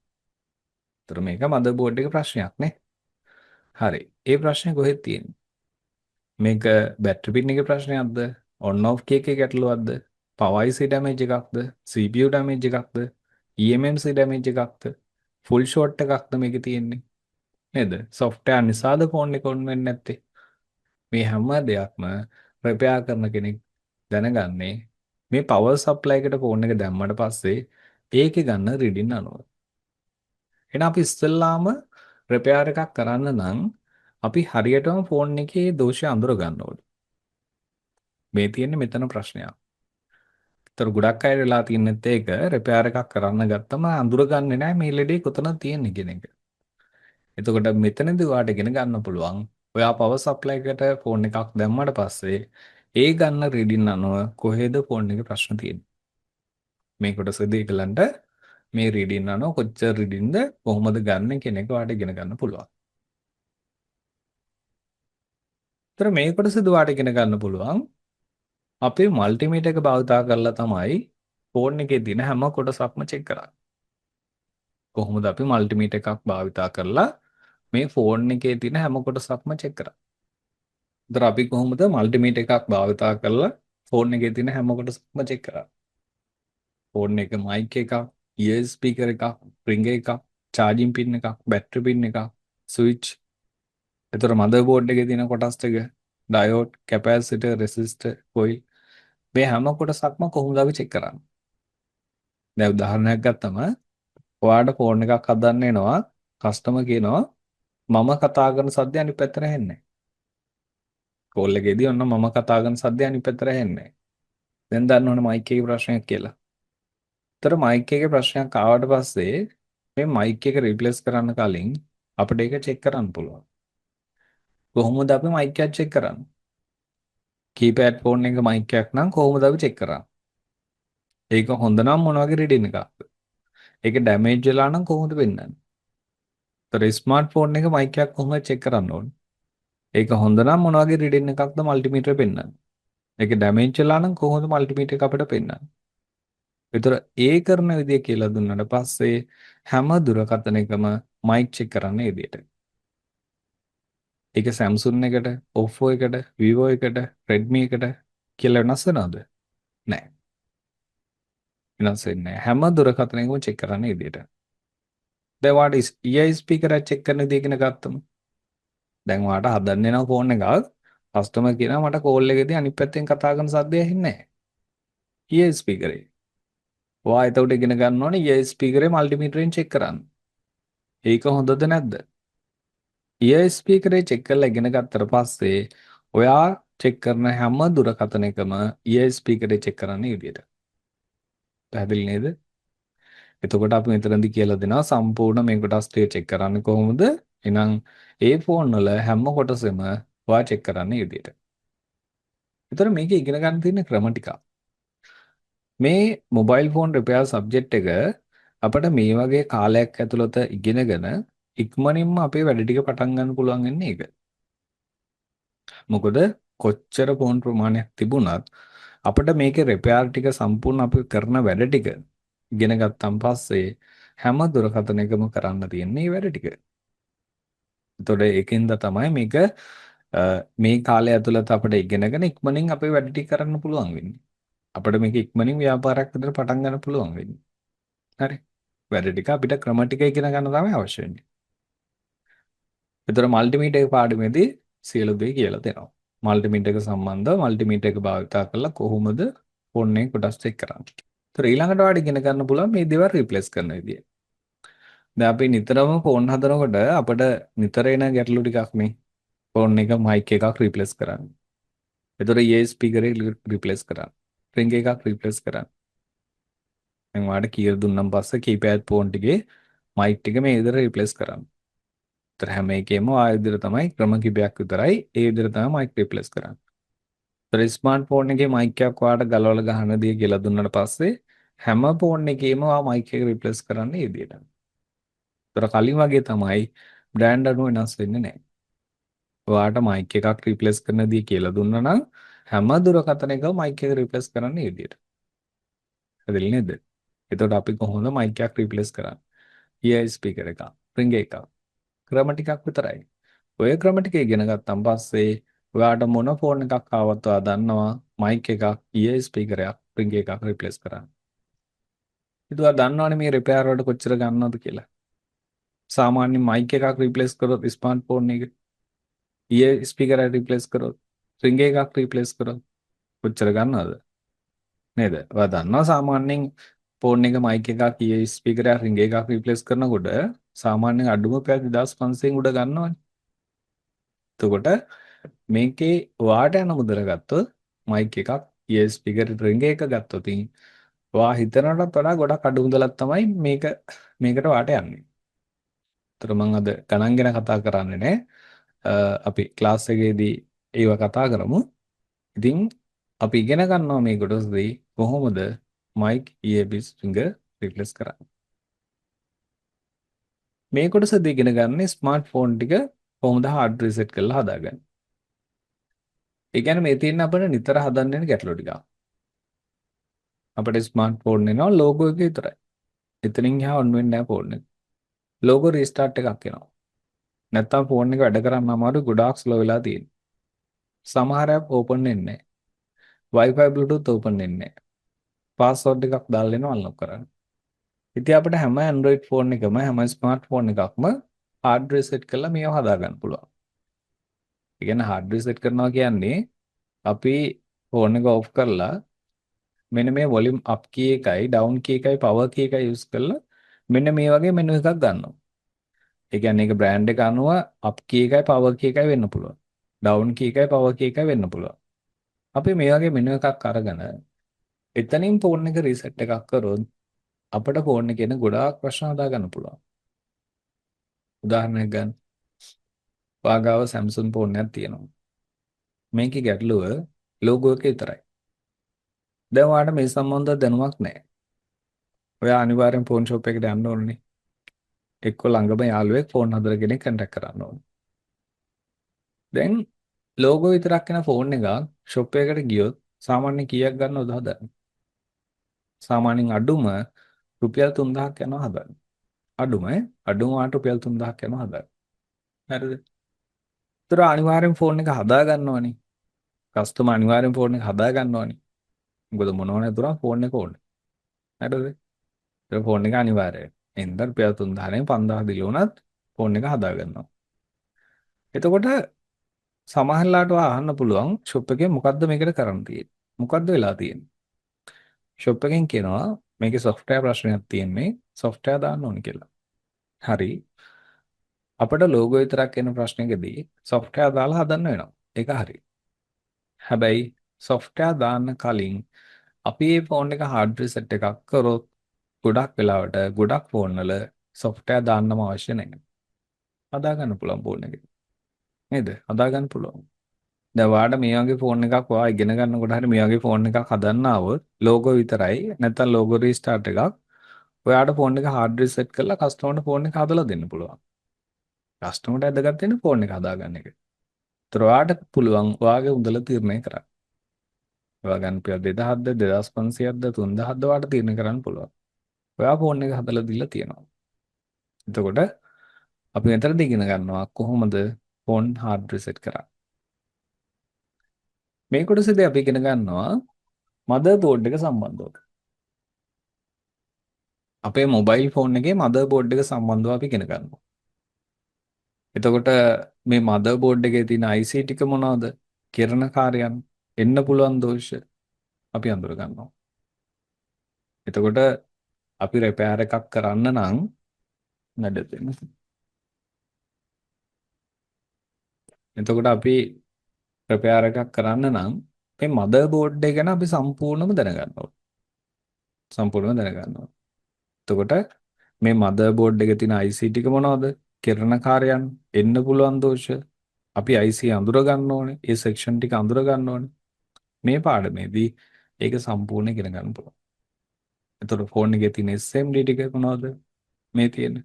ඒතර මේක මදර් බෝඩ් එකේ ප්‍රශ්නයක් නේ. හරි. ඒ ප්‍රශ්නේ කොහෙද තියෙන්නේ? මේක බැටරි පින් එකේ ප්‍රශ්නයක්ද? ඔන් ඔෆ් කී එකේ ගැටලුවක්ද? පවර් IC ඩැමේජ් එකක්ද? CPU ඩැමේජ් එකක්ද? EMMC ඩැමේජ් එකක්ද? ෆුල් ෂෝට් එකක්ද මේකේ තියෙන්නේ? නේද? software නිසාද ෆෝන් එක ඔන් වෙන්නේ නැත්තේ? මේ හැම දෙයක්ම රිපෙයාර් කරන කෙනෙක් දැනගන්නේ මේ පවර් සප්ලයි එකට ෆෝන් එක දැම්මට පස්සේ ඒකේ ගන්න රීඩින් අනුව. එහෙනම් අපි ඉස්සෙල්ලාම රිපෙයාර් එකක් කරන්න නම් අපි හරියටම ෆෝන් එකේ දෝෂය අඳුර ගන්න ඕනේ. මේ තියෙන්නේ මෙතන ප්‍රශ්නයක්. ඒතර ගොඩක් අය වෙලා තින්නත් ඒක රිපෙයාර් එකක් කරන්න ගත්තම අඳුරගන්නේ නැහැ මේ ලෙඩේ කොතනද තියෙන්නේ කියන එක. එතකොට මෙතනදී ඔයාලට ඉගෙන ගන්න පුළුවන් ඔයා පවර් සප්ලයි එකට ෆෝන් එකක් දැම්මට පස්සේ ඒ ගන්න රීඩින් අනුව කොහෙද ෆෝන් එකේ ප්‍රශ්න තියෙන්නේ? මේ කොටසදී ඒගලන්ට මේ රීඩින් අනුව කොච්චර රීඩින්ද කොහොමද ගන්න කියන එක ඔයාලට ඉගෙන ගන්න පුළුවන්. ඒතර මේ කොටසදී ඔයාලට ඉගෙන ගන්න පුළුවන් අපි මල්ටිමීටර් එක භාවිතා කරලා තමයි ෆෝන් එකේ තියෙන හැම කොටසක්ම චෙක් කරන්නේ. කොහොමද අපි මල්ටිමීටර් එකක් භාවිතා කරලා මේ ෆෝන් එකේ තියෙන හැම කොටසක්ම චෙක් කරන්නේ? ඒතර අපි කොහොමද මල්ටිමීටර් එකක් භාවිතා කරලා ෆෝන් එකේ තියෙන හැම කොටසක්ම චෙක් කරන්නේ? ෆෝන් එක මයික් එකක්, ඉයර් ස්පීකර් එකක්, රින්ග් එකක්, චාර්ජින් පින් එකක්, බැටරි පින් එකක්, ස්විච්. ඒතර මදර්බෝඩ් එකේ තියෙන කොටස් ටික, ඩයෝඩ්, කැපැසිටර්, රෙසිස්ටර්, කොයිල් මේ හැම කොටසක්ම කොහොමද අපි චෙක් කරන්නේ? දැන් උදාහරණයක් ගත්තම ඔයාලට ෆෝන් එකක් හදන්න එනවා කස්ටමර් කියනවා මම කතා කරන සද්දය අනිත් පැත්තට ඇහෙන්නේ නැහැ. කෝල් එකේදී ඔන්න මම කතා කරන සද්දය අනිත් පැත්තට ඇහෙන්නේ නැහැ. දැන් දන්නවනේ මයික් එකේ ප්‍රශ්නයක් කියලා. ඒතර මයික් එකේ ප්‍රශ්නයක් ආවට පස්සේ මේ මයික් එක රිප්ලේස් කරන්න කලින් අපිට ඒක චෙක් කරන්න පුළුවන්. කොහොමද අපි මයික් එක චෙක් කරන්නේ? කීපෑඩ් ෆෝන් එක මයික් එකක් නම් කොහොමද අපි චෙක් කරන්නේ? ඒක හොඳ නම් මොන වගේ රීඩින් එකක්ද? ඒක ඩැමේජ් වෙලා නම් කොහොමද වෙන්නන්නේ? ඒතර ස්මාර්ට් ෆෝන් එක මයික් එකක් කොහොමද චෙක් කරන්න ඕනේ? ඒක හොඳ නම් මොන වගේ රීඩින් එකක්ද මල්ටිමීටර් පෙන්වන්නේ? ඒක ඩැමේජ් වෙලා නම් කොහොමද මල්ටිමීටර් එක අපිට පෙන්වන්නේ? ඒතර ඒ කරන විදිය කියලා දුන්නාට පස්සේ හැම දුරකථන එකම මයික් චෙක් කරන්නේ ඒ විදියට. ඒක Samsung එකට, Oppo එකට, Vivo එකට, Redmi එකට කියලා වෙනස් වෙනවද? නැහැ. වෙනස් වෙන්නේ නැහැ. හැම දුරකථනයකම චෙක් කරන්නේ ඒ විදියට. දැන් වාට ear speaker එක චෙක් කරන විදිය ඉගෙන ගත්තම. දැන් වාට හදන්න එන ෆෝන් එකක් කස්ටමර් කියනවා මට කෝල් එකේදී අනිත් පැත්තෙන් කතා කරන සද්දය ඇහෙන්නේ නැහැ. ear speaker එක. ඔයා එතකොට ඉගෙන ගන්න ඕනේ ear speaker එක මල්ටිමීටරෙන් චෙක් කරන්න. ඒක හොඳද නැද්ද? ear speaker එක චෙක් කරලා ඉගෙන ගත්තට පස්සේ ඔයා චෙක් කරන හැම දුරකථන එකම ear speaker එක චෙක් කරන්නේ විදියට. පැහැදිලි නේද? එතකොට අපි මෙතනදී කියලා දෙනවා සම්පූර්ණ මේ කොටස් ටික චෙක් කරන්නේ කොහොමද? එහෙනම් ඒ ෆෝන් වල හැම කොටසෙම ඔයා චෙක් කරන්නේ විදියට. ඒතර මේක ඉගෙන ගන්න තියෙන ක්‍රම ටිකක්. මේ මොබයිල් ෆෝන් රිපෙයාර් සබ්ජෙක්ට් එක අපිට මේ වගේ කාලයක් ඇතුළත ඉගෙනගෙන ඉක්මනින්ම අපේ වැඩ ටික පටන් ගන්න පුළුවන් වෙන්නේ ඒක. මොකද කොච්චර ෆෝන් ප්‍රමාණයක් තිබුණත් අපිට මේකේ රිපෙයාර් ටික සම්පූර්ණ අපි කරන වැඩ ටික ඉගෙන ගත්තන් පස්සේ හැම දුරකථනයකම කරන්න තියෙන්නේ මේ වැඩ ටික. එතකොට ඒකෙන්ද තමයි මේක මේ කාලය ඇතුළත අපිට ඉගෙනගෙන ඉක්මනින් අපේ වැඩ ටික කරන්න පුළුවන් වෙන්නේ. අපිට මේක ඉක්මනින් ව්‍යාපාරයක් විදිහට පටන් ගන්න පුළුවන් වෙන්නේ. හරි. වැඩ ටික අපිට ක්‍රම ටික ඉගෙන ගන්න තමයි අවශ්‍ය වෙන්නේ. ඒතර මල්ටිමීටර් පාඩමේදී සියලු දේ කියලා දෙනවා. මල්ටිමීටර් එක සම්බන්ධව මල්ටිමීටර් එක භාවිතා කරලා කොහොමද ෆෝන් එකේ කොටස් චෙක් කරන්නේ. ඒතර ඊළඟට ඔයාලට ඉගෙන ගන්න පුළුවන් මේ දේවල් රිප්ලේස් කරන විදිය. දැන් අපි නිතරම ෆෝන් හදනකොට අපිට නිතර එන ගැටලු ටිකක් මේ ෆෝන් එක මයික් එකක් රිප්ලේස් කරන්න. ඒතර EA ස්පීකර් එක රිප්ලේස් කරන්න. රින්ග් එකක් රිප්ලේස් කරන්න. මම ඔයාලට කියලා දුන්නම් පස්සේ කීපෑඩ් ෆෝන් ටිකේ මයික් ටික මේ විදිහට රිප්ලේස් කරන්න. ඒතර හැම එකේම ආයෙ විදිහට තමයි ක්‍රම කිහිපයක් විතරයි ඒ විදිහට තමයි මයික් රිප්ලේස් කරන්නේ. ඒතර ස්මාර්ට් ෆෝන් එකේ මයික් එකක් ඔයාලට ගලවලා ගහන දේ කියලා දුන්නාට පස්සේ හැම ෆෝන් එකේම ඔයා මයික් එක රිප්ලේස් කරන්නේ මේ විදිහට. ඒතර කලින් වගේ තමයි බ්‍රෑන්ඩ් අනුව වෙනස් වෙන්නේ නැහැ. ඔයාට මයික් එකක් රිප්ලේස් කරන දේ කියලා දුන්නා නම් හැම දුරකථනයකම මයික් එක රිප්ලේස් කරන්නේ මේ විදිහට. හරිද නේද? එතකොට අපි කොහොමද මයික් එකක් රිප්ලේස් කරන්නේ? EI ස්පීකර් එකක්, රින්ග් එකක්. ක්‍රම ටිකක් විතරයි. ඔය ක්‍රම ටික ඉගෙන ගත්තන් පස්සේ ඔයාට මොන ෆෝන් එකක් ආවත් ඔයා දන්නවා මයික් එකක්, EI ස්පීකර් එකක්, රින්ග් එකක් රිප්ලේස් කරන්න. ඉතින් ඔයා දන්නවනේ මේ රිපෙයාර් වලට කොච්චර ගන්නවද කියලා. සාමාන්‍ය මයික් එකක් රිප්ලේස් කරොත් ස්මාර්ට් ෆෝන් එක, EI ස්පීකර් එක රිප්ලේස් කරොත්, රින්ග් එකක් රිප්ලේස් කරොත් කොච්චර ගන්නවද? නේද? ඔයා දන්නවා සාමාන්‍යයෙන් ෆෝන් එක මයික් එකක් EI ස්පීකර් එකක් රින්ග් එකක් රිප්ලේස් කරනකොට සාමාන්‍යයෙන් අඩුම පැය 2500න් උඩ ගන්නවනේ. එතකොට මේකේ ඔයාට යන මුදල ගත්තොත් මයික් එකක් EI ස්පීකර් රින්ග් එක ගත්තොත් ඔයා හිතනටත් වඩා ගොඩක් අඩු මුදලක් තමයි මේකට ඔයාට යන්නේ. ඒතර මම අද ගණන් ගැන කතා කරන්නේ නැහැ. අපි ක්ලාස් එකේදී ඒව කතා කරමු. ඉතින් අපි ඉගෙන ගන්නවා මේ කොටසදී කොහොමද mic earpiece finger replace කරන්නේ. මේ කොටසදී ඉගෙන ගන්න ස්මාර්ට්ෆෝන් ටික කොහොමද hard reset කරලා හදාගන්නේ. ඒ කියන්නේ මේ තියෙන අපිට නිතර හදන්න වෙන ගැටලු ටික. අපිට ස්මාර්ට්ෆෝන් එනවා ලෝගෝ එක විතරයි. එතනින් එහා ඔන් වෙන්නේ නැහැ ෆෝන් එක. ලෝගෝ රීස්ටාර්ට් එකක් එනවා. නැත්තම් ෆෝන් එක වැඩ කරන්න අමාරු ගොඩාක් ස්ලෝ වෙලා තියෙනවා. සමහර app open වෙන්නේ නැහැ. Wi-Fi Bluetooth open වෙන්නේ නැහැ. පාස්වර්ඩ් එකක් දාලා එනවා අන්ලොක් කරන්න. ඉතින් අපිට හැම Android ෆෝන් එකම හැම ස්මාර්ට්ෆෝන් එකක්ම hard reset කරලා මේව හදා ගන්න පුළුවන්. ඒ කියන්නේ hard reset කරනවා කියන්නේ අපි ෆෝන් එක off කරලා මෙන්න මේ volume up key එකයි down key එකයි power key එකයි use කරලා මෙන්න මේ වගේ මෙනු එකක් ගන්නවා. ඒ කියන්නේ ඒක brand එක අනුව up key එකයි power key එකයි වෙන්න පුළුවන්. down key එකයි power key එකයි වෙන්න පුළුවන්. අපි මේ වගේ මෙනු එකක් අරගෙන එතනින් ෆෝන් එක රීසෙට් එකක් කරොත් අපිට ෆෝන් එකේ ඉන්න ගොඩාක් ප්‍රශ්න හදා ගන්න පුළුවන්. උදාහරණයක් ගන්න. වාගාව Samsung ෆෝන් එකක් තියෙනවා. මේකේ ගැටලුව ලෝගෝ එක විතරයි. දැන් ඔයාලට මේ සම්බන්ධව දැනුමක් නැහැ. ඔයා අනිවාර්යෙන් ෆෝන් ෂොප් එකට යන්න ඕනේ. එක්ක ළඟම යාළුවෙක් ෆෝන් හදන කෙනෙක් කන්ටැක්ට් කරන්න ඕනේ. දැන් ලෝගෝ විතරක් එන ෆෝන් එකක් ෂොප් එකකට ගියොත් සාමාන්‍ය කීයක් ගන්නවද හදන්න? සාමාන්‍යයෙන් අඩුම රුපියල් 3000ක් යනවා හදන්න. අඩුම වාට රුපියල් 3000ක් යනවා හදන්න. හරිද? ඒතර අනිවාර්යෙන් ෆෝන් එක හදා ගන්නවනේ. කස්ටමර් අනිවාර්යෙන් ෆෝන් එක හදා ගන්නවනේ. මොකද මොනව නැතුණා ෆෝන් එක ඕනේ. හරිද? ඒක ෆෝන් එක අනිවාර්යයි. එන්ද රුපියල් 3000ෙන් 5000 දිලා උනත් ෆෝන් එක හදා ගන්නවා. එතකොට සමහරලාට අහන්න පුළුවන් ෂොප් එකේ මොකද්ද මේකට කරන්න තියෙන්නේ? මොකද්ද වෙලා තියෙන්නේ? ෂොප් එකෙන් කියනවා මේකේ software ප්‍රශ්නයක් තියෙන්නේ software දාන්න ඕනේ කියලා. හරි. අපිට logo විතරක් එන ප්‍රශ්නයකදී software දාලා හදන්න වෙනවා. ඒක හරි. හැබැයි software දාන්න කලින් අපි මේ ෆෝන් එක hard reset එකක් කරොත් ගොඩක් වෙලාවට ගොඩක් ෆෝන් වල software දාන්නම අවශ්‍ය නැහැ. හදා ගන්න පුළුවන් ෆෝන් එකේ. නේද? හදා ගන්න පුළුවන්. දැන් ඔයාලට මේ වගේ ෆෝන් එකක් ඔයා ඉගෙන ගන්නකොට හරි මේ වගේ ෆෝන් එකක් හදන්න આવොත් ලෝගෝ විතරයි නැත්නම් ලෝගෝ රීස්ටාර්ට් එකක් ඔයාට ෆෝන් එක hard reset කරලා කස්ටමර්ට ෆෝන් එක හදලා දෙන්න පුළුවන්. කස්ටමර්ට ඇදගත් වෙන ෆෝන් එක හදාගන්න එක. ඒතර ඔයාට පුළුවන් ඔයාගේ උදල තීරණය කරන්න. ඔයා ගන්න පියල් 2000ද 2500ක්ද 3000ද ඔයාට තීරණය කරන්න පුළුවන්. ඔයා ෆෝන් එක හදලා දීලා තියෙනවා. එතකොට අපි මෙතනදී ඉගෙන ගන්නවා කොහොමද ෆෝන් hard reset කරන්නේ. මේ කොටසදී අපි ඉගෙන ගන්නවා මදර් බෝඩ් එක සම්බන්ධව. අපේ මොබයිල් ෆෝන් එකේ මදර් බෝඩ් එක සම්බන්ධව අපි ඉගෙන ගන්නවා. එතකොට මේ මදර් බෝඩ් එකේ තියෙන IC ටික මොනවද? කිරණකාරයන් එන්න පුළුවන් දෝෂ අපි අඳුර ගන්නවා. එතකොට අපි රිපෙයාර් එකක් කරන්න නම් නඩ දෙන්න. එතකොට අපි රිපෙයාර් එකක් කරන්න නම් මේ මදර් බෝඩ් එක ගැන අපි සම්පූර්ණයෙන්ම දැනගන්න ඕනේ. සම්පූර්ණයෙන්ම දැනගන්න ඕනේ. එතකොට මේ මදර් බෝඩ් එකේ තියෙන IC ටික මොනවද? කිරණකාරයන් එන්න පුළුවන් දෝෂ අපි IC අඳුර ගන්න ඕනේ. ඒ සෙක්ෂන් ටික අඳුර ගන්න ඕනේ. මේ පාඩමේදී ඒක සම්පූර්ණ ඉගෙන ගන්න පුළුවන්. එතකොට ෆෝන් එකේ තියෙන SMD ටික මොනවද? මේ තියෙන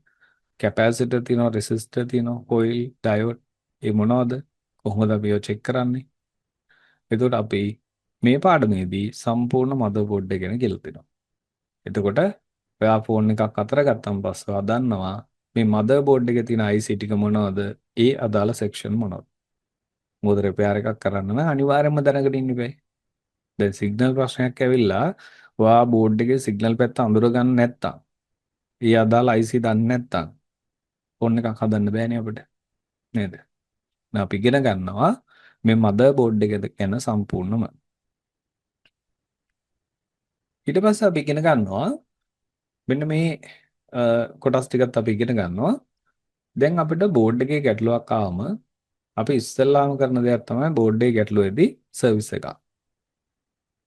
කැපැසිටර් තියෙනවා, රෙසිස්ටර් තියෙනවා, කොයිල්, ඩයෝඩ් ඒ මොනවද? කොහොමද අපි ඒවා චෙක් කරන්නේ? එතකොට අපි මේ පාඩමේදී සම්පූර්ණ මදර්බෝඩ් එක ගැන කියලා දෙනවා. එතකොට ඔයා ෆෝන් එකක් අතර ගත්තන් පස්සේ ඔයා දන්නවා මේ මදර්බෝඩ් එකේ තියෙන IC ටික මොනවද? ඒ අදාළ සෙක්ෂන් මොනවද? මොකද රිපෙයාර් එකක් කරන්න නම් අනිවාර්යයෙන්ම දැනගෙන ඉන්න බෑ. දැන් සිග්නල් ප්‍රශ්නයක් ඇවිල්ලා ඔයා බෝඩ් එකේ සිග්නල් පැත්ත අඳුර ගන්න නැත්තම් ඒ අදාළ IC දන්නේ නැත්තම් ෆෝන් එකක් හදන්න බෑනේ අපිට. නේද? දැන් අපි ඉගෙන ගන්නවා මේ මදර් බෝඩ් එක ගැන සම්පූර්ණම. ඊට පස්සේ අපි ඉගෙන ගන්නවා මෙන්න මේ කොටස් ටිකත් අපි ඉගෙන ගන්නවා. දැන් අපිට බෝඩ් එකේ ගැටලුවක් ආවම අපි ඉස්සෙල්ලාම කරන දෙයක් තමයි බෝඩ් එකේ ගැටලුවේදී සර්විස් එකක්.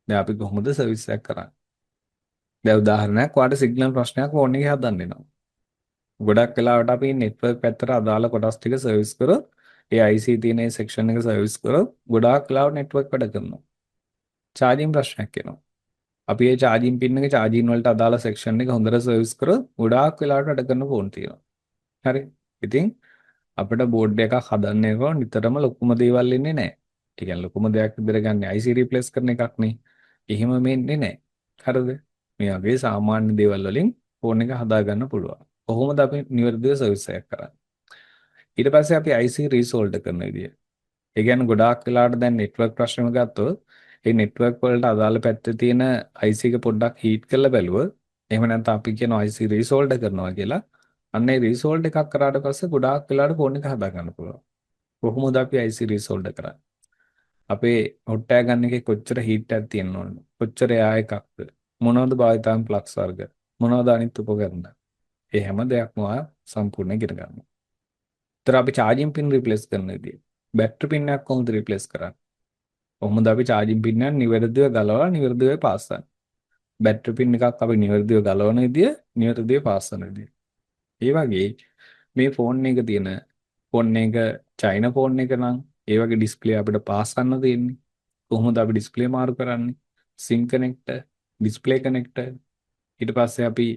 දැන් අපි කොහොමද සර්විස් එක කරන්නේ? දැන් උදාහරණයක් ඔයාලට සිග්නල් ප්‍රශ්නයක් ෆෝන් එකේ හදන්න වෙනවා. ගොඩක් වෙලාවට අපි නෙට්වර්ක් පැත්තට අදාළ කොටස් ටික සර්විස් කරොත් ඒ IC තියෙන සෙක්ෂන් එක සර්විස් කරොත් ගොඩාක් වෙලාවට නෙට්වර්ක් වැඩ කරනවා. චාර්ජින් ප්‍රශ්නයක් එනවා. අපි ඒ චාර්ජින් පින් එක චාර්ජින් වලට අදාළ සෙක්ෂන් එක හොඳට සර්විස් කරොත් ගොඩාක් වෙලාවට වැඩ කරන ෆෝන් තියෙනවා. හරි. ඉතින් අපිට බෝඩ් එකක් හදන්න එක නිතරම ලොකුම දේවල් ඉන්නේ නැහැ. ඒ කියන්නේ ලොකුම දෙයක් විදිහට ගන්න IC රිප්ලේස් කරන එකක් නේ. එහෙම වෙන්නේ නැහැ. හරිද? මේ වගේ සාමාන්‍ය දේවල් වලින් ෆෝන් එක හදා ගන්න පුළුවන්. කොහොමද අපි නිවැරදිව සර්විස් එකක් කරන්නේ? ඊට පස්සේ අපි IC රීසෝල්ඩ් කරන විදිය. ඒ කියන්නේ ගොඩාක් වෙලාවට දැන් නෙට්වර්ක් ප්‍රශ්නම ගත්තොත් ඒ නෙට්වර්ක් වලට අදාළ පැත්තේ තියෙන IC එක පොඩ්ඩක් හීට් කරලා බැලුවොත් එහෙම නැත්නම් අපි කියන IC රීසෝල්ඩ් කරනවා කියලා. අන්න ඒ රීසෝල්ඩ් එකක් කරාට පස්සේ ගොඩාක් වෙලාවට ෆෝන් එක හදා ගන්න පුළුවන්. කොහොමද අපි IC රීසෝල්ඩ් කරන්නේ? අපේ හොට්ටය ගන්න එකේ කොච්චර හීට් එකක් තියෙන්න ඕනද? කොච්චර එයා එකක්ද? මොනවද භාවිතාන් ප්ලග්ස් වර්ග? මොනවද අනිත් උපකරණ? ඒ හැම දෙයක්ම ඔයා සම්පූර්ණ ඉගෙන ගන්නවා. ඒතර අපි චාර්ජින් පින් රිප්ලේස් කරන විදිය. බැටරි පින් එකක් කොහොමද රිප්ලේස් කරන්නේ? කොහොමද අපි චාර්ජින් පින් එක නිවැරදිව ගලවලා නිවැරදිව පාස් කරන්නේ? බැටරි පින් එකක් අපි නිවැරදිව ගලවන විදිය, නිවැරදිව පාස් කරන විදිය. ඒ වගේ මේ ෆෝන් එක තියෙන ෆෝන් එක චයිනා ෆෝන් එක නම් ඒ වගේ ඩිස්ප්ලේ අපිට පාස් කරන්න තියෙන්නේ. කොහොමද අපි ඩිස්ප්ලේ මාරු කරන්නේ? සිම් කනෙක්ටර්, ඩිස්ප්ලේ කනෙක්ටර්, ඊට පස්සේ අපි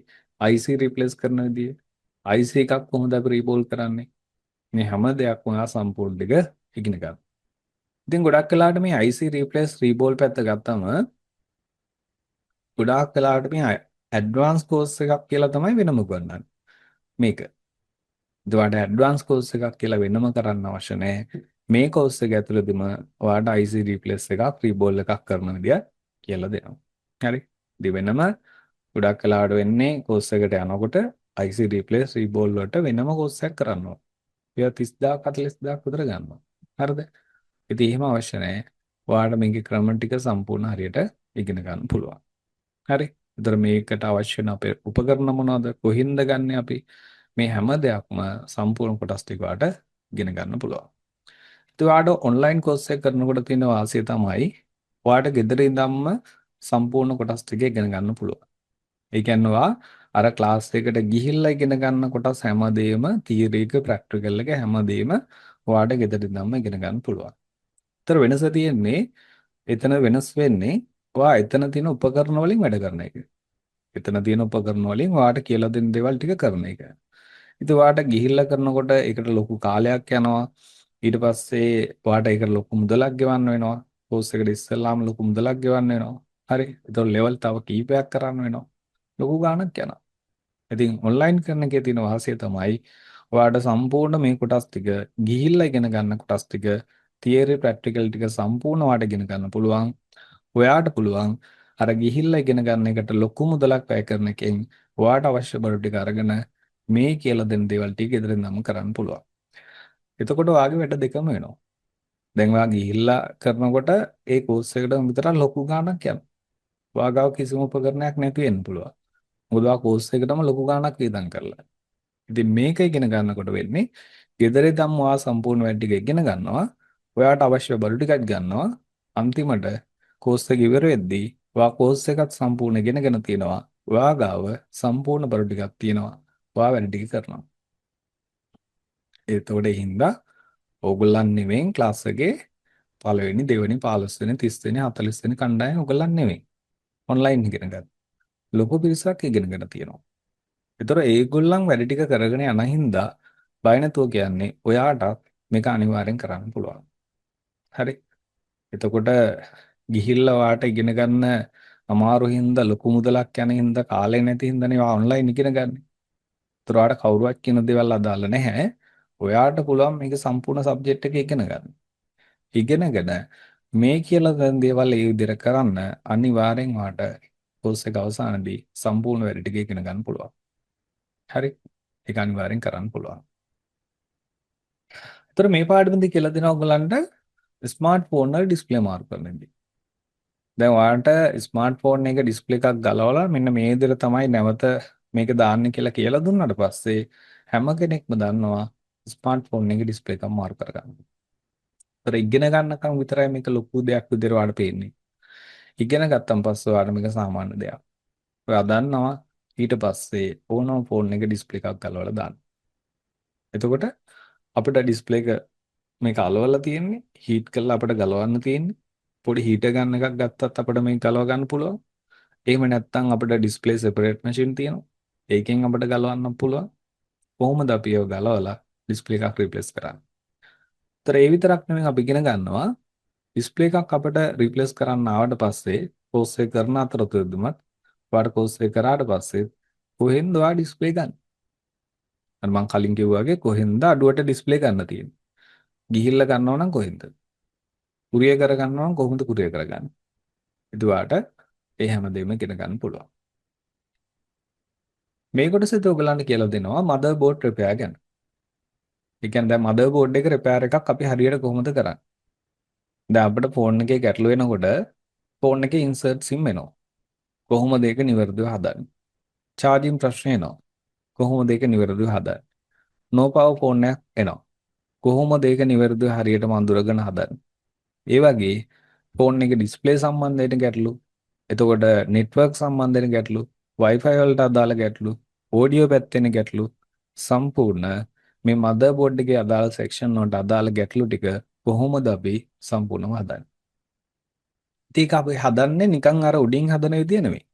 IC රිප්ලේස් කරන විදිය. IC එකක් කොහොමද අපි රීබෝල් කරන්නේ? මේ හැම දෙයක්ම ඔයා සම්පූර්ණ ටික ඉගෙන ගන්න. ඉතින් ගොඩක් වෙලාවට මේ IC රිප්ලේස් රීබෝල් පැත්ත ගත්තම ගොඩාක් වෙලාවට මේ ඇඩ්වාන්ස් කෝස් එකක් කියලා තමයි වෙනම ගන්නන්නේ. මේක. ඒකට ඇඩ්වාන්ස් කෝස් එකක් කියලා වෙනම කරන්න අවශ්‍ය නැහැ. මේ කෝස් එක ඇතුළතදීම ඔයාට IC රිප්ලේස් එකක් රීබෝල් එකක් කරන විදිය කියලා දෙනවා. හරි. ඉතින් වෙනම ගොඩක් වෙලාවට වෙන්නේ කෝස් එකට යනකොට IC රිප්ලේස් රීබෝල් වලට වෙනම කෝස් එකක් කරන්න ඕන. ඒවා 30000 40000 විතර ගන්නවා. හරිද? ඉතින් එහෙම අවශ්‍ය නැහැ. ඔයාලට මේකේ ක්‍රම ටික සම්පූර්ණ හරියට ඉගෙන ගන්න පුළුවන්. හරි. ඒතර මේකට අවශ්‍ය වෙන අපේ උපකරණ මොනවද? කොහින්ද ගන්න අපි? මේ හැම දෙයක්ම සම්පූර්ණ කොටස් ටික ඔයාලට ඉගෙන ගන්න පුළුවන්. ඉතින් ඔයාලට ඔන්ලයින් කෝස් එක කරනකොට තියෙන වාසිය තමයි ඔයාලට ගෙදර ඉඳන්ම සම්පූර්ණ කොටස් ටික ඉගෙන ගන්න පුළුවන්. ඒ කියන්නේ අර ක්ලාස් එකට ගිහිල්ලා ඉගෙන ගන්න කොටස් හැමදේම තියරි එක ප්‍රැක්ටිකල් එක හැමදේම ඔයාලට ගෙදර ඉඳන්ම ඉගෙන ගන්න පුළුවන්. ඒතර වෙනස තියෙන්නේ එතන වෙනස් වෙන්නේ ඔයා එතන තියෙන උපකරණ වලින් වැඩ කරන එක. එතන තියෙන උපකරණ වලින් ඔයාට කියලා දෙන දේවල් ටික කරන එක. ඉතින් ඔයාට ගිහිල්ලා කරනකොට ඒකට ලොකු කාලයක් යනවා. ඊට පස්සේ ඔයාට ඒකට ලොකු මුදලක් ගෙවන්න වෙනවා. කෝස් එකට ඉස්සෙල්ලාම ලොකු මුදලක් ගෙවන්න වෙනවා. හරි. ඒතකොට ලෙවල් තව කීපයක් කරන්න වෙනවා. ලොකු ගාණක් යනවා. ඉතින් ඔන්ලයින් කරන එකේ තියෙන වාසිය තමයි ඔයාට සම්පූර්ණ මේ කොටස් ටික ගිහිල්ලා ඉගෙන ගන්න කොටස් ටික තියරි ප්‍රැක්ටිකල් ටික සම්පූර්ණ ඔයාට ඉගෙන ගන්න පුළුවන්. ඔයාට පුළුවන් අර ගිහිල්ලා ඉගෙන ගන්න එකට ලොකු මුදලක් වැය කරන එකෙන් ඔයාට අවශ්‍ය බඩු ටික අරගෙන මේ කියලා දෙන දේවල් ටික ගෙදරින් නම් කරන්න පුළුවන්. එතකොට ඔයාගේ වැඩ දෙකම වෙනවා. දැන් ඔයා ගිහිල්ලා කරනකොට ඒ කෝස් එකට විතර ලොකු ගාණක් යනවා. ඔයාගාව කිසිම උපකරණයක් නැති වෙන්න පුළුවන්. මොකද ඔයා කෝස් එකටම ලොකු ගාණක් වියදම් කරලා. ඉතින් මේක ඉගෙන ගන්නකොට වෙන්නේ ගෙදර ඉඳන් ඔයා සම්පූර්ණ වැඩ ටික ඉගෙන ගන්නවා. ඔයාට අවශ්‍ය බඩු ටිකක් ගන්නවා. අන්තිමට කෝස් එක ඉවර වෙද්දී ඔයා කෝස් එකත් සම්පූර්ණ ඉගෙනගෙන තියෙනවා. ඔයා ගාව සම්පූර්ණ බඩු ටිකක් තියෙනවා. ඔයා වැඩ ටික කරනවා. ඒතකොට හින්දා ඕගොල්ලන් නෙවෙයි ක්ලාස් එකේ පළවෙනි දෙවෙනි 15 වෙනි 30 වෙනි 40 වෙනි කණ්ඩායම ඕගොල්ලන් නෙවෙයි. ඔන්ලයින් ඉගෙන ගන්න. ලොකු පිරිසක් ඉගෙනගෙන තියෙනවා. ඒතර ඒගොල්ලන් වැඩ ටික කරගෙන යන හින්දා බය නැතුව කියන්නේ ඔයාටත් මේක අනිවාර්යෙන් කරන්න පුළුවන්. හරි. එතකොට ගිහිල්ලා ඔයාට ඉගෙන ගන්න අමාරු හින්දා ලොකු මුදලක් යන හින්දා කාලේ නැති හින්දානේ ඔයා ඔන්ලයින් ඉගෙන ගන්න. ඒතර ඔයාට කවුරුවත් කියන දේවල් අදාළ නැහැ. ඔයාට පුළුවන් මේක සම්පූර්ණ සබ්ජෙක්ට් එක ඉගෙන ගන්න. ඉගෙනගෙන මේ කියලා දෙන දේවල් ඒ විදිහට කරන්න අනිවාර්යෙන් ඔයාට කෝස් එක අවසානයේදී සම්පූර්ණ වැඩ ටික ඉගෙන ගන්න පුළුවන්. හරි. ඒක අනිවාර්යෙන් කරන්න පුළුවන්. ඒතර මේ පාඩමෙන්දී කියලා දෙනවා ඔයගලන්ට ස්මාර්ට් ෆෝන් වල ඩිස්ප්ලේ මාරු කරන විදිහ. දැන් ඔයාලට ස්මාර්ට් ෆෝන් එක ඩිස්ප්ලේ එකක් ගලවලා මෙන්න මේ විදිහට තමයි නැවත මේක දාන්න කියලා දුන්නාට පස්සේ හැම කෙනෙක්ම දන්නවා ස්මාර්ට් ෆෝන් එකේ ඩිස්ප්ලේ එක මාරු කරගන්න. ඒතර ඉගෙන ගන්නකම් විතරයි මේක ලොකු දෙයක් විදිහට ඔයාලට පේන්නේ. ඉගෙන ගත්තන් පස්සේ ඔයාලට මේක සාමාන්‍ය දෙයක්. ඔයා දන්නවා ඊට පස්සේ ඕනම ෆෝන් එක ඩිස්ප්ලේ එකක් ගලවලා දාන්න. එතකොට අපිට ඩිස්ප්ලේ එක මේක අලවලා තියෙන්නේ. හීට් කරලා අපිට ගලවන්න තියෙන්නේ. පොඩි හීටර් ගන්න එකක් ගත්තත් අපිට මේක ගලව ගන්න පුළුවන්. එහෙම නැත්නම් අපිට ඩිස්ප්ලේ සෙපරේට් මැෂින් තියෙනවා. ඒකෙන් අපිට ගලවන්න පුළුවන්. කොහොමද අපි ඒව ගලවලා ඩිස්ප්ලේ එකක් රිප්ලේස් කරන්නේ? ඒතර ඒ විතරක් නෙමෙයි අපි ඉගෙන ගන්නවා ඩිස්ප්ලේ එකක් අපිට රිප්ලේස් කරන්න ආවට පස්සේ කෝස් එක කරන අතරතුරදීමත් ඔයාට කෝස් එක කරාට පස්සේ කොහෙන්ද ඔයා ඩිස්ප්ලේ ගන්න? අර මම කලින් කිව්වා වගේ කොහෙන්ද අඩුවට ඩිස්ප්ලේ ගන්න තියෙන්නේ? ගිහිල්ලා ගන්නව නම් කොහෙන්ද? කුරියර් කර ගන්නව නම් කොහොමද කුරියර් කරගන්නේ? එතුවාට ඒ හැමදේම ඉගෙන ගන්න පුළුවන්. මේ කොටසෙත් ඔයගලන්ට කියලා දෙනවා මදර් බෝඩ් රිපෙයාර් ගැන. ඒ කියන්නේ දැන් මදර් බෝඩ් එක රිපෙයාර් එකක් අපි හරියට කොහොමද කරන්නේ? දැන් අපිට ෆෝන් එකේ ගැටලු වෙනකොට ෆෝන් එකේ ඉන්සර්ට් සිම් එනවා. කොහොමද ඒක නිවැරදිව හදන්නේ? චාර්ජින් ප්‍රශ්න එනවා. කොහොමද ඒක නිවැරදිව හදන්නේ? නෝ පවර් ෆෝන් එකක් එනවා. කොහොමද ඒක නිවැරදිව හරියටම අඳුරගෙන හදන්නේ? ඒ වගේ ෆෝන් එකේ ඩිස්ප්ලේ සම්බන්ධයෙන් ගැටලු, එතකොට නෙට්වර්ක් සම්බන්ධයෙන් ගැටලු, Wi-Fi වලට අදාළ ගැටලු, ඕඩියෝ පැත්තෙන් ගැටලු සම්පූර්ණ මේ මදර් බෝඩ් එකේ අදාළ සෙක්ෂන් වලට අදාළ ගැටලු ටික කොහොමද අපි සම්පූර්ණව හදන්නේ? ඒක අපි හදන්නේ නිකන් අර උඩින් හදන විදිය නෙමෙයි.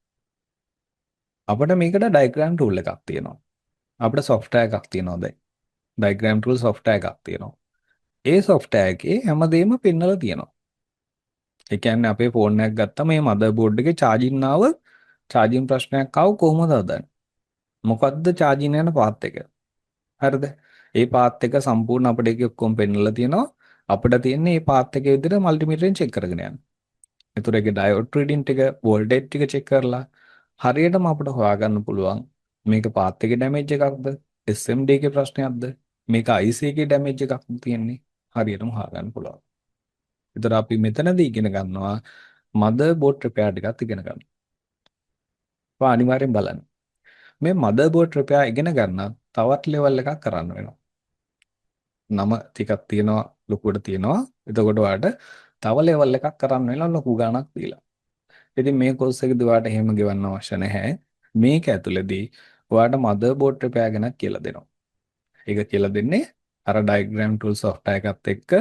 අපිට මේකට ඩයග්‍රෑම් ටූල් එකක් තියෙනවා. අපිට software එකක් තියෙනවා දැන්. ඩයග්‍රෑම් ටූල් software එකක් තියෙනවා. ඒ software එකේ හැමදේම පෙන්නලා තියෙනවා. ඒ කියන්නේ අපේ ෆෝන් එකක් ගත්තා මේ මදර් බෝඩ් එකේ චාර්ජින් ප්‍රශ්නයක් ආව කොහොමද හදන්නේ? මොකද්ද චාර්ජින් යන පාත් එක? හරිද? ඒ පාත් එක සම්පූර්ණ අපිට ඒක ඔක්කොම පෙන්නලා තියෙනවා. අපිට තියෙන්නේ මේ පාත් එකේ විදිහට මල්ටිමීටරෙන් චෙක් කරගෙන යන්න. ඒතර ඒකේ ඩයෝඩ් රීඩින් ටික, වෝල්ටේජ් ටික චෙක් කරලා හරියටම අපිට හොයාගන්න පුළුවන් මේක පාත් එකේ ඩැමේජ් එකක්ද, SMD එකේ ප්‍රශ්නයක්ද, මේක IC එකේ ඩැමේජ් එකක්ද තියෙන්නේ හරියටම හොයාගන්න පුළුවන්. ඒතර අපි මෙතනදී ඉගෙන ගන්නවා මදර් බෝඩ් රිපෙයාර් ටිකක් ඉගෙන ගන්න. ඔයා අනිවාර්යෙන් බලන්න. මේ මදර් බෝඩ් රිපෙයාර් ඉගෙන ගන්න තවත් ලෙවල් එකක් කරන්න වෙනවා. නම ටිකක් තියෙනවා ලොකුවට තියෙනවා. එතකොට ඔයාලට තව ලෙවල් එකක් කරන්න වෙනවා ලොකු ගාණක් දීලා. ඉතින් මේ කෝස් එකේදී ඔයාලට එහෙම ගෙවන්න අවශ්‍ය නැහැ. මේක ඇතුළේදී ඔයාලට මදර් බෝඩ් රිපෙයාර් ගැන කියලා දෙනවා. ඒක කියලා දෙන්නේ අර ඩයග්‍රෑම් ටූල් software එකත් එක්ක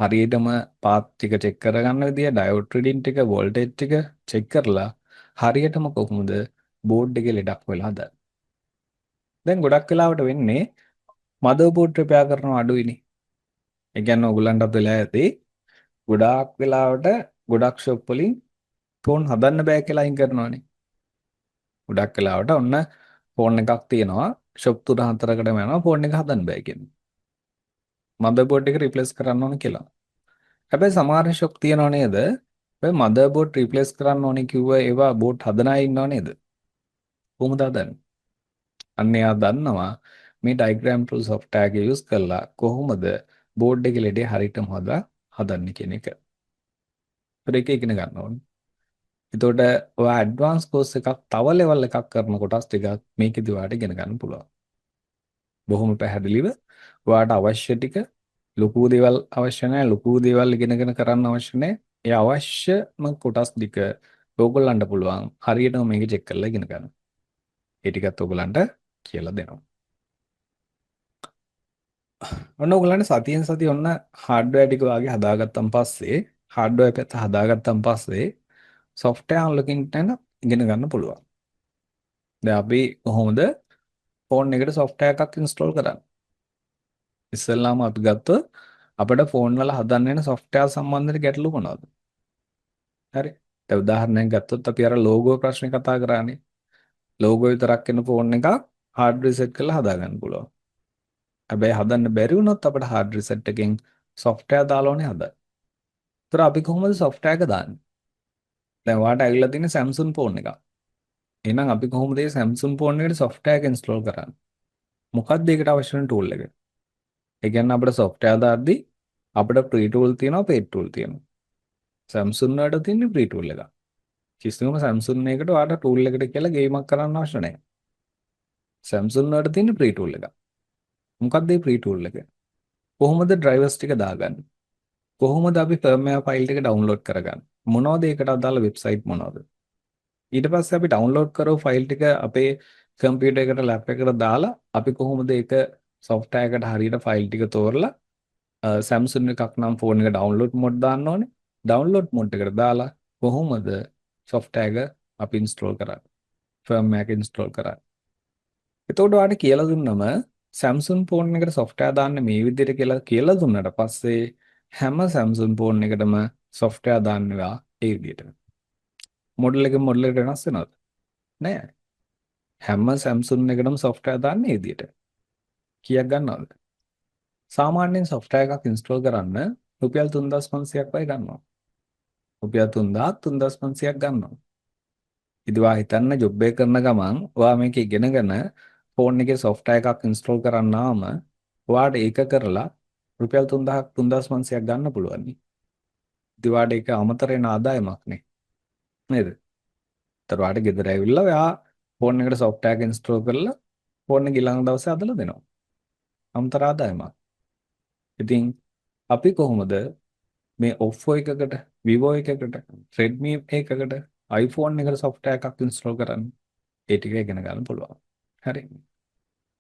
හරියටම පාත් ටික චෙක් කරගන්න විදිය, ඩයෝඩ් රීඩින් ටික, වෝල්ටේජ් ටික චෙක් කරලා හරියටම කොහොමද බෝඩ් එකේ ලෙඩක් වෙලා හදන්නේ. දැන් ගොඩක් වෙලාවට වෙන්නේ මදර් බෝඩ් රිපෙයාර් කරනවා අඩුයිනේ. ඒ කියන්නේ ඔයගලන්ටත් වෙලා ඇති ගොඩාක් වෙලාවට ගොඩක් ෂොප් වලින් ෆෝන් හදන්න බෑ කියලා අයින් කරනවානේ. ගොඩක් වෙලාවට ඔන්න ෆෝන් එකක් තියෙනවා ෂොප් 3-4කටම යනවා ෆෝන් එක හදන්න බෑ කියන්නේ. මදර් බෝඩ් එක රිප්ලේස් කරන්න ඕන කියලා. හැබැයි සමහර ෂොප් තියෙනව නේද? ඔය මදර් බෝඩ් රිප්ලේස් කරන්න ඕනේ කිව්ව ඒවා බෝඩ් හදන අය ඉන්නව නේද? කොහොමද හදන්නේ? අන්න එයා දන්නවා මේ ඩයග්‍රෑම් ටූල් software එක යූස් කරලා කොහොමද බෝඩ් එකේ ලෙඩේ හරියටම හදන්නේ කියන එක. ඒක ඉගෙන ගන්න ඕනේ. එතකොට ඔයා ඇඩ්වාන්ස් කෝස් එකක් තව ලෙවල් එකක් කරන කොටස් ටිකක් මේකෙදි ඔයාලට ඉගෙන ගන්න පුළුවන්. බොහොම පැහැදිලිව ඔයාලට අවශ්‍ය ටික ලොකු දේවල් අවශ්‍ය නැහැ, ලොකු දේවල් ඉගෙනගෙන කරන්න අවශ්‍ය නැහැ. ඒ අවශ්‍යම කොටස් ටික ඕගොල්ලන්ට පුළුවන් හරියටම මේක චෙක් කරලා ඉගෙන ගන්න. ඒ ටිකත් ඕගොල්ලන්ට කියලා දෙනවා. ඔන්න ඕගොල්ලන්ට සතියෙන් සතිය ඔන්න හાર્ඩ්වෙයාර් ටික වාගේ හදාගත්තන් පස්සේ හાર્ඩ්වෙයාර් පැත්ත හදාගත්තන් පස්සේ software unlocking ගැන ඉගෙන ගන්න පුළුවන්. දැන් අපි කොහොමද ෆෝන් එකට software එකක් install කරන්නේ? ඉස්සෙල්ලාම අපි ගත්තොත් අපිට ෆෝන් වල හදන්න වෙන software සම්බන්ධ ගැටලු මොනවද? හරි. දැන් උදාහරණයක් ගත්තොත් අපි අර logo ප්‍රශ්නේ කතා කරානේ. logo විතරක් එන ෆෝන් එකක් hard reset කරලා හදා ගන්න පුළුවන්. හැබැයි හදන්න බැරි වුණොත් අපිට hard reset එකෙන් software දාලානේ හදන්නේ. ඒතර අපි කොහොමද software එක දාන්නේ? දැන් ඔයාලට ඇවිල්ලා තියෙන Samsung ෆෝන් එකක්. එහෙනම් අපි කොහොමද මේ Samsung ෆෝන් එකට software එක install කරන්නේ? මොකක්ද ඒකට අවශ්‍ය වෙන tool එක? ඒ කියන්නේ අපිට software දාද්දි අපිට free tool තියෙනවා paid tool තියෙනවා. Samsung වලට තියෙන free tool එක. කිසිම Samsung එකකට ඔයාලට tool එකට කියලා ගේමක් කරන්න අවශ්‍ය නැහැ. Samsung වලට තියෙන free tool එක. මොකක්ද මේ free tool එක? කොහොමද drivers ටික දාගන්නේ? කොහොමද අපි firmware file ටික download කරගන්නේ? මොනවද ඒකට අදාළ website මොනවද? ඊට පස්සේ අපි download කරව file ටික අපේ computer එකට lap එකට දාලා අපි කොහොමද ඒක software එකට හරියට file ටික තෝරලා Samsung එකක් නම් ෆෝන් එක ඩවුන්ලෝඩ් මොඩ් දාන්න ඕනේ. ඩවුන්ලෝඩ් මොඩ් එකට දාලා කොහොමද software එක අපි ඉන්ස්ටෝල් කරන්නේ? firmware එක ඉන්ස්ටෝල් කරන්නේ. එතකොට ඔයාලට කියලා දුන්නම Samsung ෆෝන් එකට software දාන්න මේ විදිහට කියලා දුන්නාට පස්සේ හැම Samsung ෆෝන් එකටම software දාන්නවා ඒ විදිහට. මොඩල් එක මොඩල් එකට වෙනස් වෙනවද? නෑ. හැම Samsung එකටම software දාන්නේ ඒ විදිහට. කීයක් ගන්නවද? සාමාන්‍යයෙන් software එකක් ඉන්ස්ටෝල් කරන්න රුපියල් 3500ක් වගේ ගන්නවා. රුපියල් 3000 3500ක් ගන්නවා. ඉතින් ඔයා හිතන්න ජොබ් එක කරන ගමන් ඔයා මේක ඉගෙනගෙන ෆෝන් එකේ software එකක් ඉන්ස්ටෝල් කරන්නාම ඔයාට ඒක කරලා රුපියල් 3000ක් 3500ක් ගන්න පුළුවන්. ඉතින් ඔයාට ඒක අමතර වෙන ආදායමක් නේ. නේද? ඒතර ඔයාට ගෙදර ඇවිල්ලා ඔයා ෆෝන් එකට software එක ඉන්ස්ටෝල් කරලා ෆෝන් එක ඊළඟ දවසේ හදලා දෙනවා. අමතර ආදායමක්. ඉතින් අපි කොහොමද මේ Oppo එකකට, Vivo එකකට, Redmi එකකට, iPhone එකට software එකක් ඉන්ස්ටෝල් කරන්නේ? ඒ ටික ඉගෙන ගන්න පුළුවන්. හරි.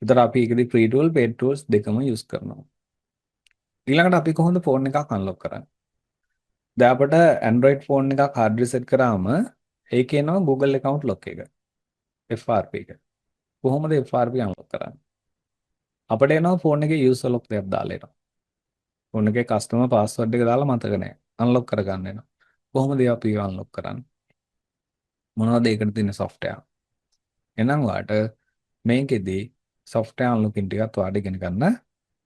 ඒතර අපි ඒකදී free tool, paid tools දෙකම use කරනවා. ඊළඟට අපි කොහොමද ෆෝන් එකක් unlock කරන්නේ? දැන් අපිට Android ෆෝන් එකක් hard reset කරාම ඒකේ එනවා Google account lock එක. FRP එක. කොහොමද FRP unlock කරන්නේ? අපිට එනවා ෆෝන් එකේ user lock දෙයක් දාලා එනවා. ෆෝන් එකේ customer password එක දාලා මතක නැහැ. unlock කරගන්න එනවා. කොහොමද අපි unlock කරන්නේ? මොනවද ඒකට තියෙන software? එහෙනම් ඔයාට මේකෙදී software unlocking ටිකත් ඔයාට ඉගෙන ගන්න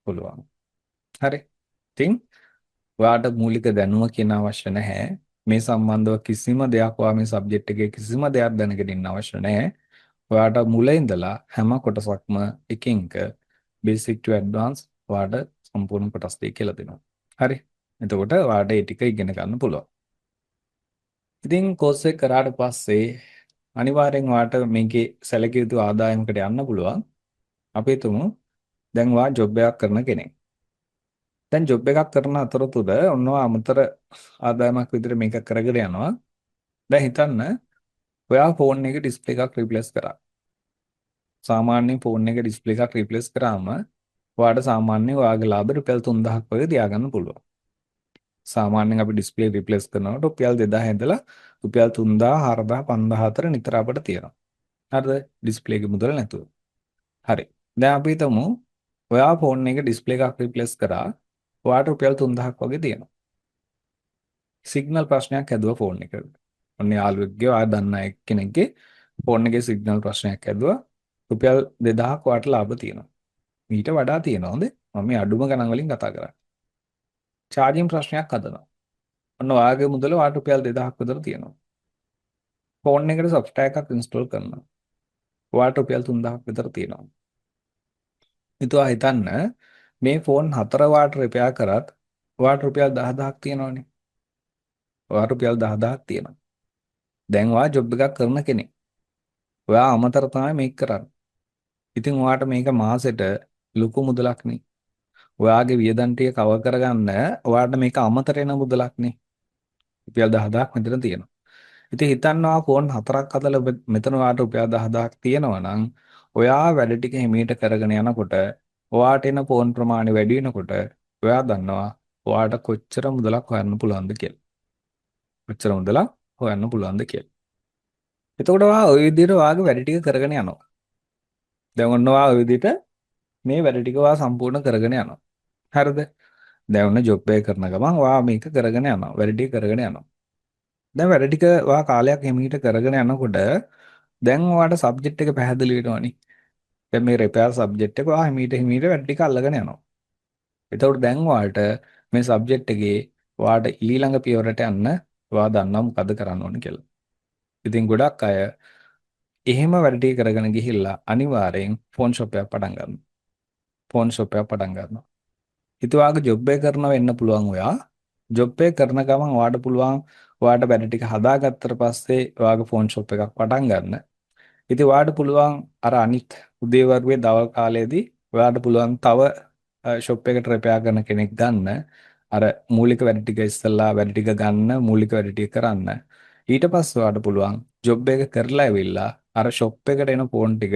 පුළුවන්. හරි. ඉතින් ඔයාට මූලික දැනුම කියන අවශ්‍ය නැහැ. මේ සම්බන්ධව කිසිම දෙයක් ඔයා මේ සබ්ජෙක්ට් එකේ කිසිම දෙයක් දැනගෙන ඉන්න අවශ්‍ය නැහැ. ඔයාට මුල ඉඳලා හැම කොටසක්ම එකින් එක basic to advance ඔයාට සම්පූර්ණ කොටස් දෙක කියලා දෙනවා. හරි. එතකොට ඔයාට ඒ ටික ඉගෙන ගන්න පුළුවන්. ඉතින් කෝස් එක කරාට පස්සේ අනිවාර්යෙන් ඔයාට මේකේ සැලකිය යුතු ආදායමකට යන්න පුළුවන්. අපි හිතමු දැන් ඔයා ජොබ් එකක් කරන කෙනෙක්. දැන් ජොබ් එකක් කරන අතරතුර ඔන්නවා අමතර ආදායමක් විදිහට මේක කරගෙන යනවා. දැන් හිතන්න ඔයා ෆෝන් එකේ ඩිස්ප්ලේ එකක් රිප්ලේස් කරා. සාමාන්‍යයෙන් ෆෝන් එකේ ඩිස්ප්ලේ එකක් රිප්ලේස් කරාම ඔයාට සාමාන්‍යයෙන් ඔයාගේ ලාභ රුපියල් 3000ක් වගේ තියාගන්න පුළුවන්. සාමාන්‍යයෙන් අපි ඩිස්ප්ලේ රිප්ලේස් කරනකොට රුපියල් 2000 ඉඳලා රුපියල් 3000 4000 5000 අතර නිතර අපිට තියෙනවා. හරිද? ඩිස්ප්ලේ එකේ මුදල නැතුව. හරි. දැන් අපි හිතමු ඔයා ෆෝන් එකේ ඩිස්ප්ලේ එකක් රිප්ලේස් කරා. ඔයාට රුපියල් 3000ක් වගේ තියෙනවා. සිග්නල් ප්‍රශ්නයක් හැදුවා ෆෝන් එකකට. ඔන්න යාළුවෙක්ගේ ඔයා දන්න කෙනෙක්ගේ ෆෝන් එකේ සිග්නල් ප්‍රශ්නයක් හැදුවා. රුපියල් 2000ක් ඔයාට ලාභ තියෙනවා. ඊට වඩා තියෙනවද? මම මේ අඩුම ගණන් වලින් කතා කරන්නේ. චාර්ජින් ප්‍රශ්නයක් හදනවා. ඔන්න ඔයාගේ මුදල ඔයාට රුපියල් 2000ක් විතර තියෙනවා. ෆෝන් එකට software එකක් ඉන්ස්ටෝල් කරනවා. ඔයාට රුපියල් 3000ක් විතර තියෙනවා. ඉතින් හිතන්න මේ ෆෝන් 4 ඔයාට රිපෙයාර් කරත් ඔයාට රුපියල් 10000ක් තියෙනවනේ. ඔයාට රුපියල් 10000ක් තියෙනවා. දැන් ඔයා ජොබ් එකක් කරන කෙනෙක්. ඔයා අමතර තමයි මේක කරන්නේ. ඉතින් ඔයාට මේක මාසෙට ලොකු මුදලක් නේ. ඔයාගේ වියදම් ටික කවර් කරගන්න ඔයාට මේක අමතර එන මුදලක් නේ. රුපියල් 10000ක් මෙතන තියෙනවා. ඉතින් හිතන්නවා ෆෝන් 4ක් හදලා මෙතන ඔයාට රුපියල් 10000ක් තියෙනවා නම් ඔයා වැඩ ටික හිමීට කරගෙන යනකොට ඔයාට එන ෆෝන් ප්‍රමාණය වැඩි වෙනකොට ඔයා දන්නවා ඔයාට කොච්චර මුදලක් හොයන්න පුළුවන්ද කියලා. කොච්චර මුදලක් හොයන්න පුළුවන්ද කියලා. එතකොට ඔයා ওই විදිහට ඔයාගේ වැඩ ටික කරගෙන යනවා. දැන් ඔන්න ඔයා ওই විදිහට මේ වැඩ ටික ඔයා සම්පූර්ණ කරගෙන යනවා. හරිද? දැන් ඔන්න ජොබ් එක කරන ගමන් ඔයා මේක කරගෙන යනවා. වැඩ ටික කරගෙන යනවා. දැන් වැඩ ටික ඔයා කාලයක් හිමීට කරගෙන යනකොට දැන් ඔයාට සබ්ජෙක්ට් එක පැහැදිලි වෙනවනේ. දැන් මේ රිපෙයාර් සබ්ජෙක්ට් එක ඔයා හිමීට වැඩ ටික අල්ලගෙන යනවා. එතකොට දැන් ඔයාට මේ සබ්ජෙක්ට් එකේ ඔයාට ඊළඟ පියවරට යන්න ඔයා දන්නවා මොකද කරන්න ඕනේ කියලා. ඉතින් ගොඩක් අය එහෙම වැඩ ටික කරගෙන ගිහිල්ලා අනිවාර්යෙන් ෆෝන් ෂොප් එකක් පටන් ගන්නවා. ෆෝන් ෂොප් එකක් පටන් ගන්නවා. ඉතින් ඔයාගේ ජොබ් එක කරනවා වෙන්න පුළුවන් ඔයා. ජොබ් එක කරන ගමන් ඔයාට පුළුවන් ඔයාට වැඩ ටික හදාගත්තට පස්සේ ඔයාගේ ෆෝන් ෂොප් එකක් පටන් ගන්න. ඉතින් ඔයාට පුළුවන් අර අනිත් උදේවරුේ දවල් කාලයේදී ඔයාට පුළුවන් තව ෂොප් එකට රිපෙයාර් කරන කෙනෙක් ගන්න. අර මූලික වැඩ ටික ඉස්සෙල්ලා වැඩ ටික ගන්න මූලික වැඩ ටික කරන්න. ඊට පස්සේ ඔයාට පුළුවන් ජොබ් එක කරලා ඇවිල්ලා අර ෂොප් එකට එන ෆෝන් ටික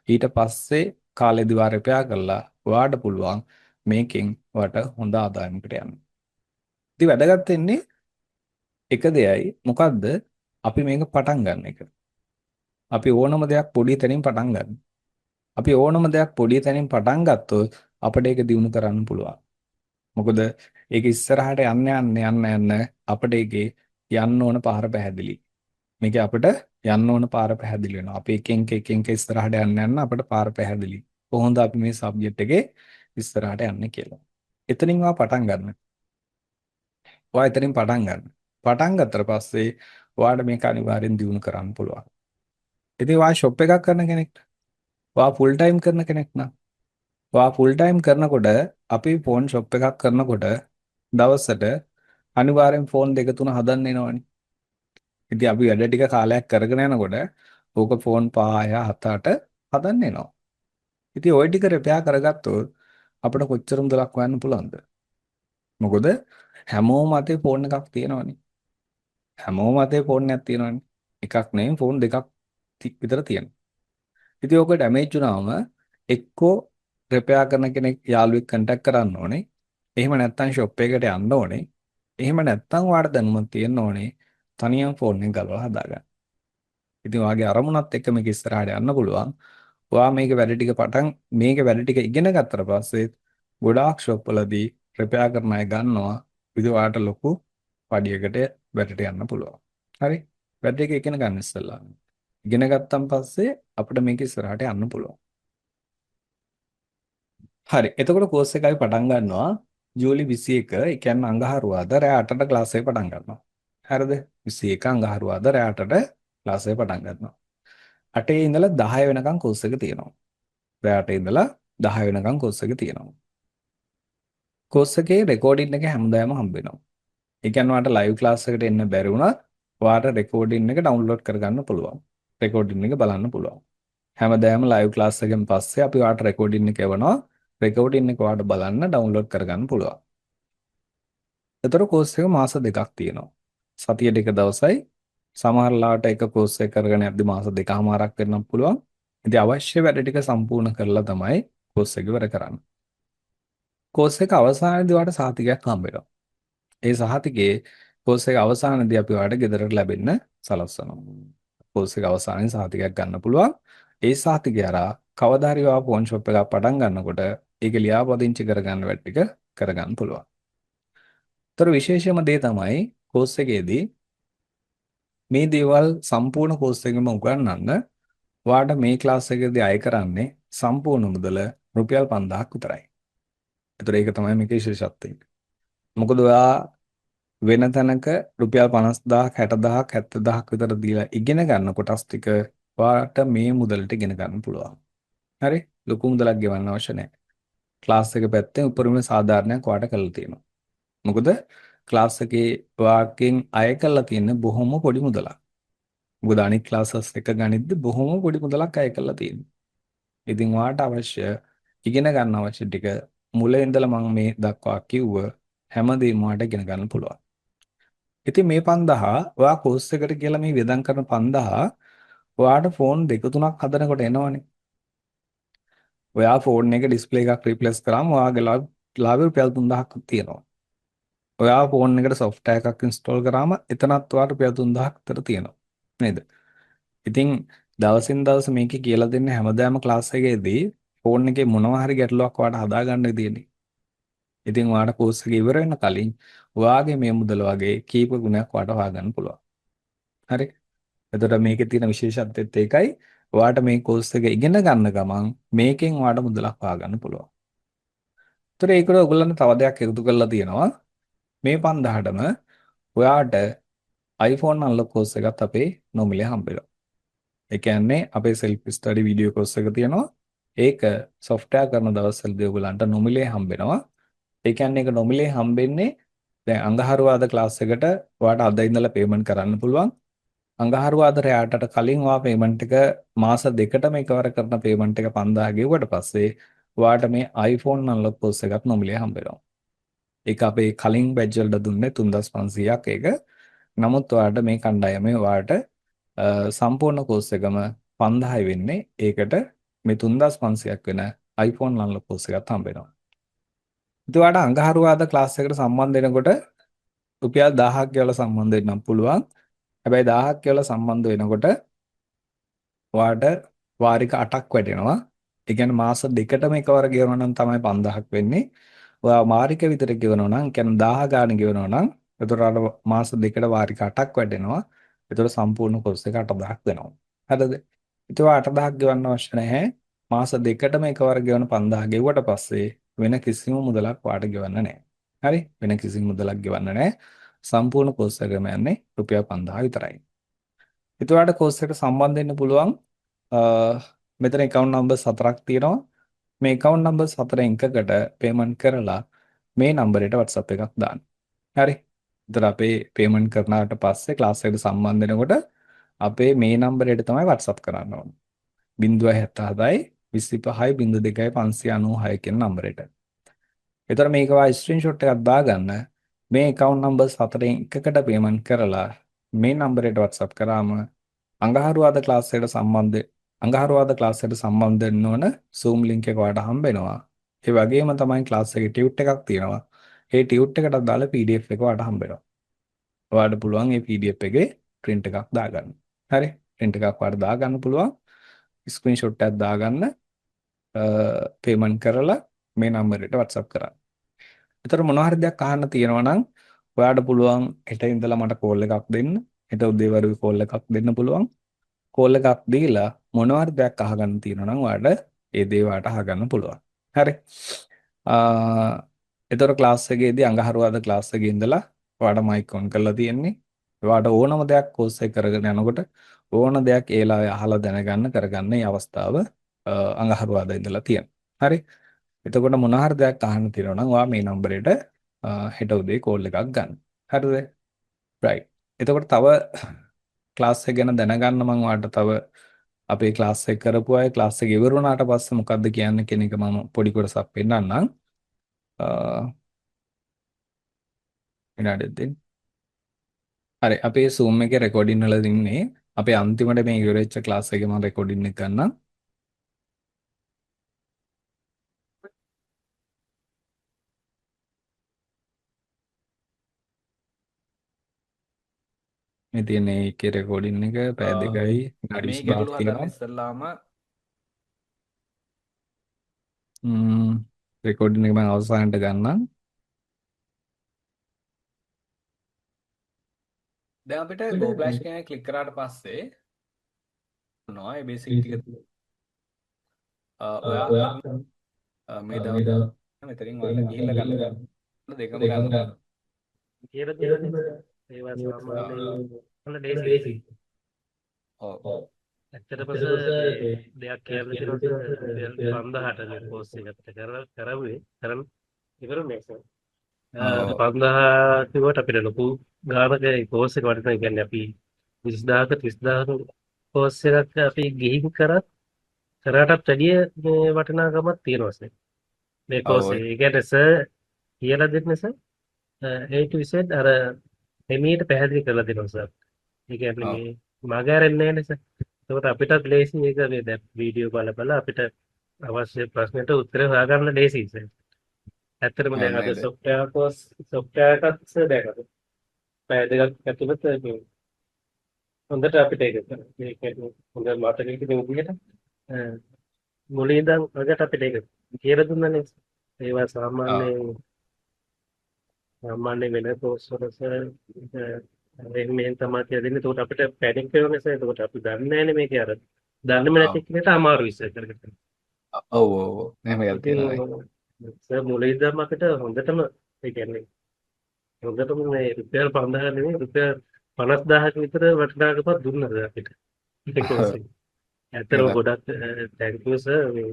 ඊට පස්සේ කාලෙදි වා රිපෙයාර් කරලා ඔයාට පුළුවන් මේකෙන් ඔයාලට හොඳ ආදායමකට යන්න. ඉතින් වැදගත් වෙන්නේ එක දෙයයි මොකද්ද අපි මේක පටන් ගන්න එක. අපි ඕනම දෙයක් පොඩි තැනින් පටන් ගන්න. අපි ඕනම දෙයක් පොඩි තැනින් පටන් ගත්තොත් අපිට ඒක දියුණු කරන්න පුළුවන්. මොකද ඒක ඉස්සරහට යන්න අපිට ඒකේ යන්න ඕන පාර පැහැදිලි. මේක අපිට යන්න ඕන පාර පැහැදිලි වෙනවා. අපි එකෙන් එක ඉස්සරහට යන්න අපිට පාර පැහැදිලි. කොහොමද අපි මේ සබ්ජෙක්ට් එකේ ඉස්සරහට යන්නේ කියලා. එතනින් පටන් ගන්න. ඔයා එතනින් පටන් ගන්න. පටන් ගත්තට පස්සේ ඔයාට මේක අනිවාර්යෙන් දියුණු කරන්න පුළුවන්. ඉතින් ඔයා ෂොප් එකක් කරන කෙනෙක්ට, ඔයා ෆුල් ටයිම් කරන කෙනෙක් නම්, ඔයා ෆුල් ටයිම් කරනකොට අපි ෆෝන් ෂොප් එකක් කරනකොට දවසට අනිවාර්යෙන් ෆෝන් දෙක තුන හදන්න එනවනේ. ඉතින් අපි වැඩ ටික කාලයක් කරගෙන යනකොට ඕක ෆෝන් 5 6 7 8 හදන්න එනවා. ඉතින් ওই ටික රිපෙයාර් කරගත්තොත් අපිට කොච්චර මුදලක් හොයන්න පුළුවන්ද? මොකද හැමෝම අතේ ෆෝන් එකක් තියෙනවනේ. හැමෝම අතේ ෆෝන් එකක් තියෙනවනේ. එකක් නෙවෙයි ෆෝන් දෙකක් විතර තියෙනවා. ඉතින් ඕක ඩැමේජ් වුණාම එක්කෝ රිපෙයාර් කරන කෙනෙක් යාළුවෙක් කන්ටැක්ට් කරන්න ඕනේ. එහෙම නැත්නම් ෂොප් එකකට යන්න ඕනේ. එහෙම නැත්නම් ඔයාලට දැනුමක් තියෙන්න ඕනේ. තනියම ෆෝන් එක ගලවලා හදාගන්න. ඉතින් ඔයාගේ අරමුණත් එක්ක මේක ඉස්සරහට යන්න පුළුවන්. ඔයා මේක වැඩ ටික ඉගෙන ගත්තට පස්සේ ගොඩාක් ෂොප් වලදී රිපෙයාර් කරන අය ගන්නවා. ඉතින් ඔයාට ලොකු පඩියකට වැඩට යන්න පුළුවන්. හරි? වැඩ ටික ඉගෙන ගන්න ඉස්සෙල්ලා. ඉගෙන ගත්තන් පස්සේ අපිට මේක ඉස්සරහට යන්න පුළුවන්. හරි. එතකොට කෝස් එක අපි පටන් ගන්නවා ජූලි 21. ඒ කියන්නේ අඟහරුවාදා රෑ 8ට ක්ලාස් එක පටන් ගන්නවා. හරිද? 21 අඟහරුවාදා රෑ 8ට ක්ලාස් එක පටන් ගන්නවා. 8 ඉඳලා 10 වෙනකම් කෝස් එක තියෙනවා. රෑ 8 ඉඳලා 10 වෙනකම් කෝස් එක තියෙනවා. කෝස් එකේ රෙකෝඩින් එක හැමදාම හම්බ වෙනවා. ඒ කියන්නේ ඔයාලට ලයිව් ක්ලාස් එකට එන්න බැරි වුණත් ඔයාලට රෙකෝඩින් එක ඩවුන්ලෝඩ් කරගන්න පුළුවන්. රෙකෝඩින් එක බලන්න පුළුවන්. හැමදාම ලයිව් ක්ලාස් එකෙන් පස්සේ අපි ඔයාලට රෙකෝඩින් එක එවනවා. රෙකෝඩින් එක ඔයාලට බලන්න ඩවුන්ලෝඩ් කරගන්න පුළුවන්. ඒතර කෝස් එක මාස දෙකක් තියෙනවා. සතියට එක දවසයි. සමහර ලාට එක කෝස් එක කරගෙන යද්දි මාස දෙකමාරක් වෙන්නත් පුළුවන්. ඉතින් අවශ්‍ය වැඩ ටික සම්පූර්ණ කරලා තමයි කෝස් එක ඉවර කරන්නේ. කෝස් එක අවසානයේදී ඔයාලට සහතිකයක් හම්බ වෙනවා. ඒ සහතිකේ කෝස් එක අවසානයේදී අපි ඔයාලට ගෙදරට ලැබෙන්න සලස්වනවා. කෝස් එක අවසානයේ සහතිකයක් ගන්න පුළුවන්. ඒ සහතිකය අරා කවදා හරි ඔයා ෆෝන් ෂොප් එකක් පටන් ගන්නකොට ඒක ලියාපදිංචි කරගන්න වැඩ ටික කරගන්න පුළුවන්. ඒතර විශේෂම දේ තමයි කෝස් එකේදී මේ දේවල් සම්පූර්ණ කෝස් එකෙම උගන්වන්න ඔයාලට මේ ක්ලාස් එකේදී අය කරන්නේ සම්පූර්ණ මුදල රුපියල් 5000ක් විතරයි. ඒතර ඒක තමයි මේකේ විශේෂත්වය. මොකද ඔයා වෙන තැනක රුපියල් 50000ක් 60000ක් 70000ක් විතර දීලා ඉගෙන ගන්න කොටස් ටික ඔයාලට මේ මුදලට ඉගෙන ගන්න පුළුවන්. හරි? ලොකු මුදලක් ගෙවන්න අවශ්‍ය නැහැ. ක්ලාස් එක පැත්තෙන් උපරිම සාධාරණයක් ඔයාලට කරලා තියෙනවා. මොකද ක්ලාස් එකේ ඔයාගෙන් අය කරලා තියෙන බොහොම පොඩි මුදලක්. මොකද අනිත් ක්ලාසස් එක ගනිද්දි බොහොම පොඩි මුදලක් අය කරලා තියෙනවා. ඉතින් ඔයාට අවශ්‍ය ඉගෙන ගන්න අවශ්‍ය ටික මුලින් ඉඳලා මම මේ දක්වා කිව්ව හැමදේම ඔයාට ඉගෙන ගන්න පුළුවන්. ඉතින් මේ 5000 ඔයා කෝස් එකට කියලා මේ වියදම් කරන 5000 ඔයාට ෆෝන් දෙක තුනක් හදනකොට එනවනේ. ඔයා ෆෝන් එක ඩිස්ප්ලේ එකක් රීප්ලේස් කරාම ඔයාගේ ලාභය රුපියල් 3000ක් තියෙනවා. ඔයා ෆෝන් එකට software එකක් install කරාම එතනත් ඔයාට රුපියල් 3000ක් විතර තියෙනවා. නේද? ඉතින් දවසින් දවස මේකේ කියලා දෙන්න හැමදාම ක්ලාස් එකේදී ෆෝන් එකේ මොනවා හරි ගැටලුවක් ඔයාට හදාගන්න තියෙන්නේ. ඉතින් ඔයාට කෝස් එක ඉවර වෙන කලින් ඔයාගේ මේ මුදල වගේ කීප ගුණයක් ඔයාට හොයාගන්න පුළුවන්. හරි? එතකොට මේකේ තියෙන විශේෂත්වයත් ඒකයි. ඔයාට මේ කෝස් එක ඉගෙන ගන්න ගමන් මේකෙන් ඔයාට මුදලක් හොයාගන්න පුළුවන්. ඒතර ඒකට ඔයගොල්ලන්ට තව දෙයක් එකතු කරලා තියෙනවා. මේ 5000ටම ඔයාට iPhone unlock කෝස් එකත් අපේ නොමිලේ හම්බ වෙනවා. ඒ කියන්නේ අපේ self study video course එක තියෙනවා. ඒක software කරන දවස්වලදී ඔයගොල්ලන්ට නොමිලේ හම්බ වෙනවා. ඒ කියන්නේ ඒක නොමිලේ හම්බෙන්නේ දැන් අඟහරුවාද ක්ලාස් එකට ඔයාට අද ඉඳලා පේමන්ට් කරන්න පුළුවන්. අඟහරුවාද රැයටට කලින් ඔයා පේමන්ට් එක මාස දෙකටම එකවර කරන පේමන්ට් එක 5000 ගෙවුවට පස්සේ ඔයාට මේ iPhone unlock course එකත් නොමිලේ හම්බ වෙනවා. ඒක අපේ කලින් බැච් වලට දුන්නේ 3500ක් ඒක. නමුත් ඔයාට මේ කණ්ඩායමේ ඔයාට සම්පූර්ණ කෝස් එකම 5000යි වෙන්නේ. ඒකට මේ 3500ක් වෙන iPhone unlock course එකත් හම්බ වෙනවා. ඉතින් ඔයාලට අඟහරුවාදා ක්ලාස් එකට සම්බන්ධ වෙනකොට රුපියල් 1000ක් ගෙවලා සම්බන්ධ වෙන්න පුළුවන්. හැබැයි 1000ක් ගෙවලා සම්බන්ධ වෙනකොට ඔයාලට වාරික 8ක් වැටෙනවා. ඒ කියන්නේ මාස දෙකටම එකවර ගෙවනවා නම් තමයි 5000ක් වෙන්නේ. ඔයා වාරික විතර ගෙවනවා නම්, ඒ කියන්නේ 1000 ගාණ ගෙවනවා නම්, එතකොට ඔයාලට මාස දෙකට වාරික 8ක් වැටෙනවා. එතකොට සම්පූර්ණ කෝස් එක 8000ක් වෙනවා. හරිද? ඉතින් ඔයා 8000ක් ගෙවන්න අවශ්‍ය නැහැ. මාස දෙකටම එකවර ගෙවන 5000 ගෙවුවට පස්සේ වෙන කිසිම මුදලක් වාට ගෙවන්න නැහැ. හරි? වෙන කිසිම මුදලක් ගෙවන්න නැහැ. සම්පූර්ණ කෝස් එකම යන්නේ රුපියල් 5000 විතරයි. ඉතින් ඔයාලට කෝස් එකට සම්බන්ධ වෙන්න පුළුවන්. අ, මෙතන account numbers 4ක් තියෙනවා. මේ account numbers 4 එකකට payment කරලා මේ නම්බරයට WhatsApp එකක් දාන්න. හරි. එතකොට අපේ payment කරනාට පස්සේ class එකට සම්බන්ධ වෙනකොට අපේ මේ නම්බරයට තමයි WhatsApp කරන්න ඕනේ. 077 25 02 596 කියන නම්බරයට. එතකොට මේක වා ස්ක්‍රීන්ෂොට් එකක් දාගන්න. මේ account numbers 4න් එකකට payment කරලා මේ නම්බරයට WhatsApp කරාම අඟහරුවාදා ක්ලාස් එකට සම්බන්ධ වෙන්න ඕන Zoom link එක ඔයාලට හම්බ වෙනවා. ඒ වගේම තමයි ක්ලාස් එකේ ටියුට් එකක් තියෙනවා. ඒ ටියුට් එකට දාලා PDF එක ඔයාලට හම්බ වෙනවා. ඔයාලට පුළුවන් මේ PDF එකේ print එකක් දාගන්න. හරි? print එකක් ඔයාලට දාගන්න පුළුවන්. ස්ක්‍රීන්ෂොට් එකක් දාගන්න payment කරලා මේ නම්බරයට WhatsApp කරන්න. ඒතර මොනවා හරි දෙයක් අහන්න තියෙනවා නම් ඔයාලට පුළුවන් හෙට ඉඳලා මට කෝල් එකක් දෙන්න. හෙට උදේවරු කෝල් එකක් දෙන්න පුළුවන්. කෝල් එකක් දීලා මොනවා හරි දෙයක් අහගන්න තියෙනවා නම් ඔයාලට ඒ දේ ඔයාලට අහගන්න පුළුවන්. හරි. ඒතර ක්ලාස් එකේදී අඟහරුවාදා ක්ලාස් එකේ ඉඳලා ඔයාලට මයික් ඔන් කරලා තියෙන්නේ. ඔයාලට ඕනම දෙයක් කෝස් එක කරගෙන යනකොට ඕන දෙයක් ඒලා අහලා දැනගන්න කරගන්න මේ අවස්ථාව අඟහරුවාදා ඉඳලා තියෙනවා. හරි. එතකොට මොනවා හරි දෙයක් අහන්න තියෙනවා නම් ඔයා මේ නම්බරයට හෙට උදේ කෝල් එකක් ගන්න. හරිද? right. එතකොට තව ක්ලාස් එක ගැන දැනගන්න මම ඔයාලට තව අපේ ක්ලාස් එක කරපු අය ක්ලාස් එක ඉවර වුණාට පස්සේ මොකද්ද කියන්නේ කියන එක මම පොඩි කොටසක් පෙන්නන්නම්. විනාඩියක් දෙන්න. හරි අපේ Zoom එකේ රෙකෝඩින් වල ඉන්නේ අපේ අන්තිමට මේ ඉවර වෙච්ච ක්ලාස් එකේ මම රෙකෝඩින් එක ගන්නම්. මේ තියෙන ඒකේ රෙකෝඩින් එක පැය දෙකයි විනාඩි
මේ
25ක්
ගැටලුව හදන්න
තියෙනවා.
ඉස්සෙල්ලාම
රෙකෝඩින් එක මම අවසානට ගන්නම්.
දැන් අපිට Go Flash කියන එක ක්ලික් කරාට පස්සේ මොනවා මේ බේසික් ටික ඔයා කරන මේ දවස් මෙතනින් ඔයාලට ගිහිල්ලා ගන්න දෙකම ගන්න.
කියලා දුන්නනේ ඒවා සාමාන්‍යයෙන් හොඳ ලේසි.
ඔව්.
ඇත්තටම මේ දෙයක් කියලා දෙනකොට 5000ට මේ කෝස් එකට කරන්නේ කරන් ඉවරුනේ සර්. 5000 කිව්වට අපිට ලොකු ගානක ඒ කෝස් එක වටිනවා. කියන්නේ අපි 20000ක 30000 කෝස් එකක් අපි ගිහින් කරාටත් වැඩිය මේ වටිනාකමක් තියෙනවා සර්. මේ කෝස්
ඔව්.
එක. ඒ කියන්නේ සර් කියලා දෙන්නේ සර් ඒ to Z අර එමීට පැහැදිලි කරලා දෙනවා සර්. ඒ කියන්නේ
ඔව්.
මේ මගහැරෙන්නේ නැහැ නේ සර්. ඒකට අපිටත් ලේසි ඒක මේ දැන් වීඩියෝ බල අපිට අවශ්‍ය ප්‍රශ්නෙට උත්තර හොයාගන්න ලේසියි සර්. ඇත්තටම දැන් අද
නේද?
සොෆ්ට්වෙයාර් එකත් සර් දැන් අද පැය දෙකක් ඇතුළත මේ හොඳට අපිට ඒක හොඳ මතකයක තියෙන විදිහට මුලින් ඉඳන් අගට අපිට ඒක කියලා දුන්නනේ. ඒවා සාමාන්‍ය වෙන කෝස් වල සර් මෙහෙන් තමයි කියලා දෙන්නේ. ඒකට අපිට පැඩින් කරන නිසා ඒකට අපි දන්නේ නැහැනේ මේක අර දන්නේම නැති කෙනෙක්ට අමාරුයි සර් කරගන්න.
ඔව් ඔව්. එහෙම එකක් තියෙනවා.
සර් මුලින් ඉඳන් අපිට හොඳටම ඒ කියන්නේ හොඳටම මේ රුපියල් 5000 නෙමෙයි රුපියල් 50000ක විතර වටිනාකමක් දුන්නා අපිට. ඒක කොහොමද? ඇත්තටම ගොඩක් thank you සර්. මේ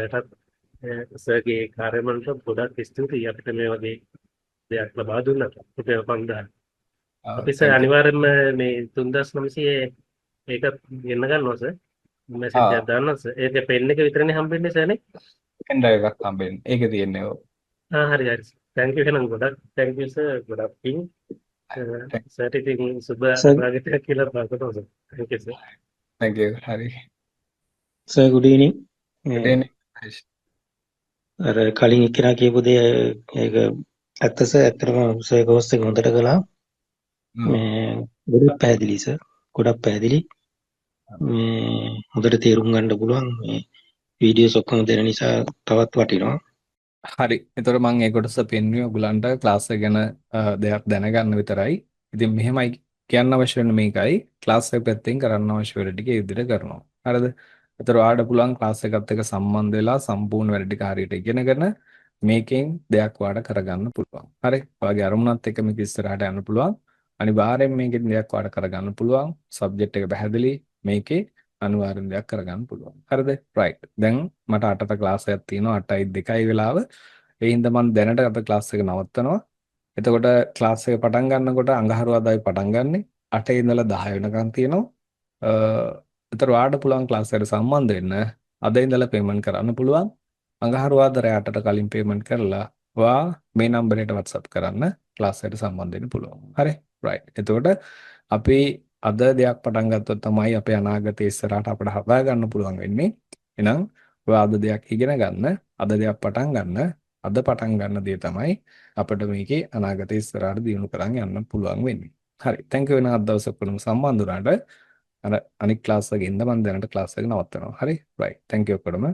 රටත් සර්ගේ කාර්යමණ්ඩලට ගොඩක් ස්තුතියි අපිට මේ වගේ දෙයක් ලබා දුන්නාට. රුපියල් 5000. අපි සර් අනිවාර්යෙන්ම මේ 3900 ඒක ගෙන්න ගන්නවා සර්. මෙසේජ් එකක් දාන්නවා සර්. ඒක පෙන් එක විතරනේ හම්බෙන්නේ සර් නේ.
පෙන් ඩ්‍රයිව් එකක් හම්බෙන්නේ. ඒකේ තියෙන්නේ ඔව්.
හරි හරි. thank you එහෙනම් ගොඩක් thank you සර්. ගොඩක් පිං. සර් ඉතින් සුබ රාගතියක් කියලා ප්‍රාර්ථනා කරනවා sir. thank you sir.
thank you. හරි.
Sir, good evening.
good evening.
අර කලින් එක්කෙනා කියපු දේ ඒක ඇත්තටම සර්කෝස් එක හොඳට කළා.
හ්ම්.
මේ ගොඩක් පැහැදිලි සර්. ගොඩක් පැහැදිලි. මේ හොඳට තේරුම් ගන්න පුළුවන් මේ වීඩියෝස් ඔක්කොම දෙන නිසා තවත් වටිනවා.
හරි. එතකොට මම ඒ කොටස පෙන්වුවේ ඔයගලන්ට ක්ලාස් එක ගැන දෙයක් දැනගන්න විතරයි. ඉතින් මෙහෙමයි කියන්න අවශ්‍ය වෙන්නේ මේකයි. ක්ලාස් එක පැත්තෙන් කරන්න අවශ්‍ය වැඩ ටික ඒ විදිහට කරනවා. හරිද? එතකොට ඔයාලට පුළුවන් ක්ලාස් එකත් එක්ක සම්බන්ධ වෙලා සම්පූර්ණ වැඩ ටික හරියට ඉගෙනගෙන මේකෙන් දෙයක් වාට කරගන්න පුළුවන්. හරි. ඔයාගේ අරමුණත් එක්ක මේක ඉස්සරහට යන්න පුළුවන්. අනිවාර්යෙන් මේකෙන් දෙයක් වාට කරගන්න පුළුවන්. සබ්ජෙක්ට් එක පැහැදිලි. මේකේ අනිවාර්යෙන් දෙයක් කරගන්න පුළුවන්. හරිද? රයිට්. දැන් මට 8ට ක්ලාස් එකක් තියෙනවා 8:02යි වෙලාව. ඒ හින්දා මම දැනට අපේ ක්ලාස් එක නවත්තනවා. එතකොට ක්ලාස් එක පටන් ගන්නකොට අඟහරුවාදායි පටන් ගන්නෙ 8 ඉඳලා 10 වෙනකන් තියෙනවා. ඒතර ඔයාලට පුළුවන් ක්ලාස් එකට සම්බන්ධ වෙන්න. අද ඉඳලා පේමන්ට් කරන්න පුළුවන්. අඟහරුවාදා රෑ 8ට කලින් පේමන්ට් කරලා ඔයා මේ නම්බරයට WhatsApp කරන්න ක්ලාස් එකට සම්බන්ධ වෙන්න පුළුවන්. හරි? රයිට්. එතකොට අපි අද දෙයක් පටන් ගත්තොත් තමයි අපේ අනාගතයේ ඉස්සරහට අපිට හදා ගන්න පුළුවන් වෙන්නේ. එහෙනම් ඔයා අද දෙයක් ඉගෙන ගන්න, අද දෙයක් පටන් ගන්න, අද පටන් ගන්න දේ තමයි අපිට මේකේ අනාගතයේ ඉස්සරහට දියුණු කරන් යන්න පුළුවන් වෙන්නේ. හරි. thank you වෙන අද දවසේ ඔක්කොම සම්බන්ධ වුණාට අර අනික් ක්ලාස් එකේ ඉඳන් මම දැනට ක්ලාස් එක නවත්තනවා. හරි? right. thank you ඔක්කොටම.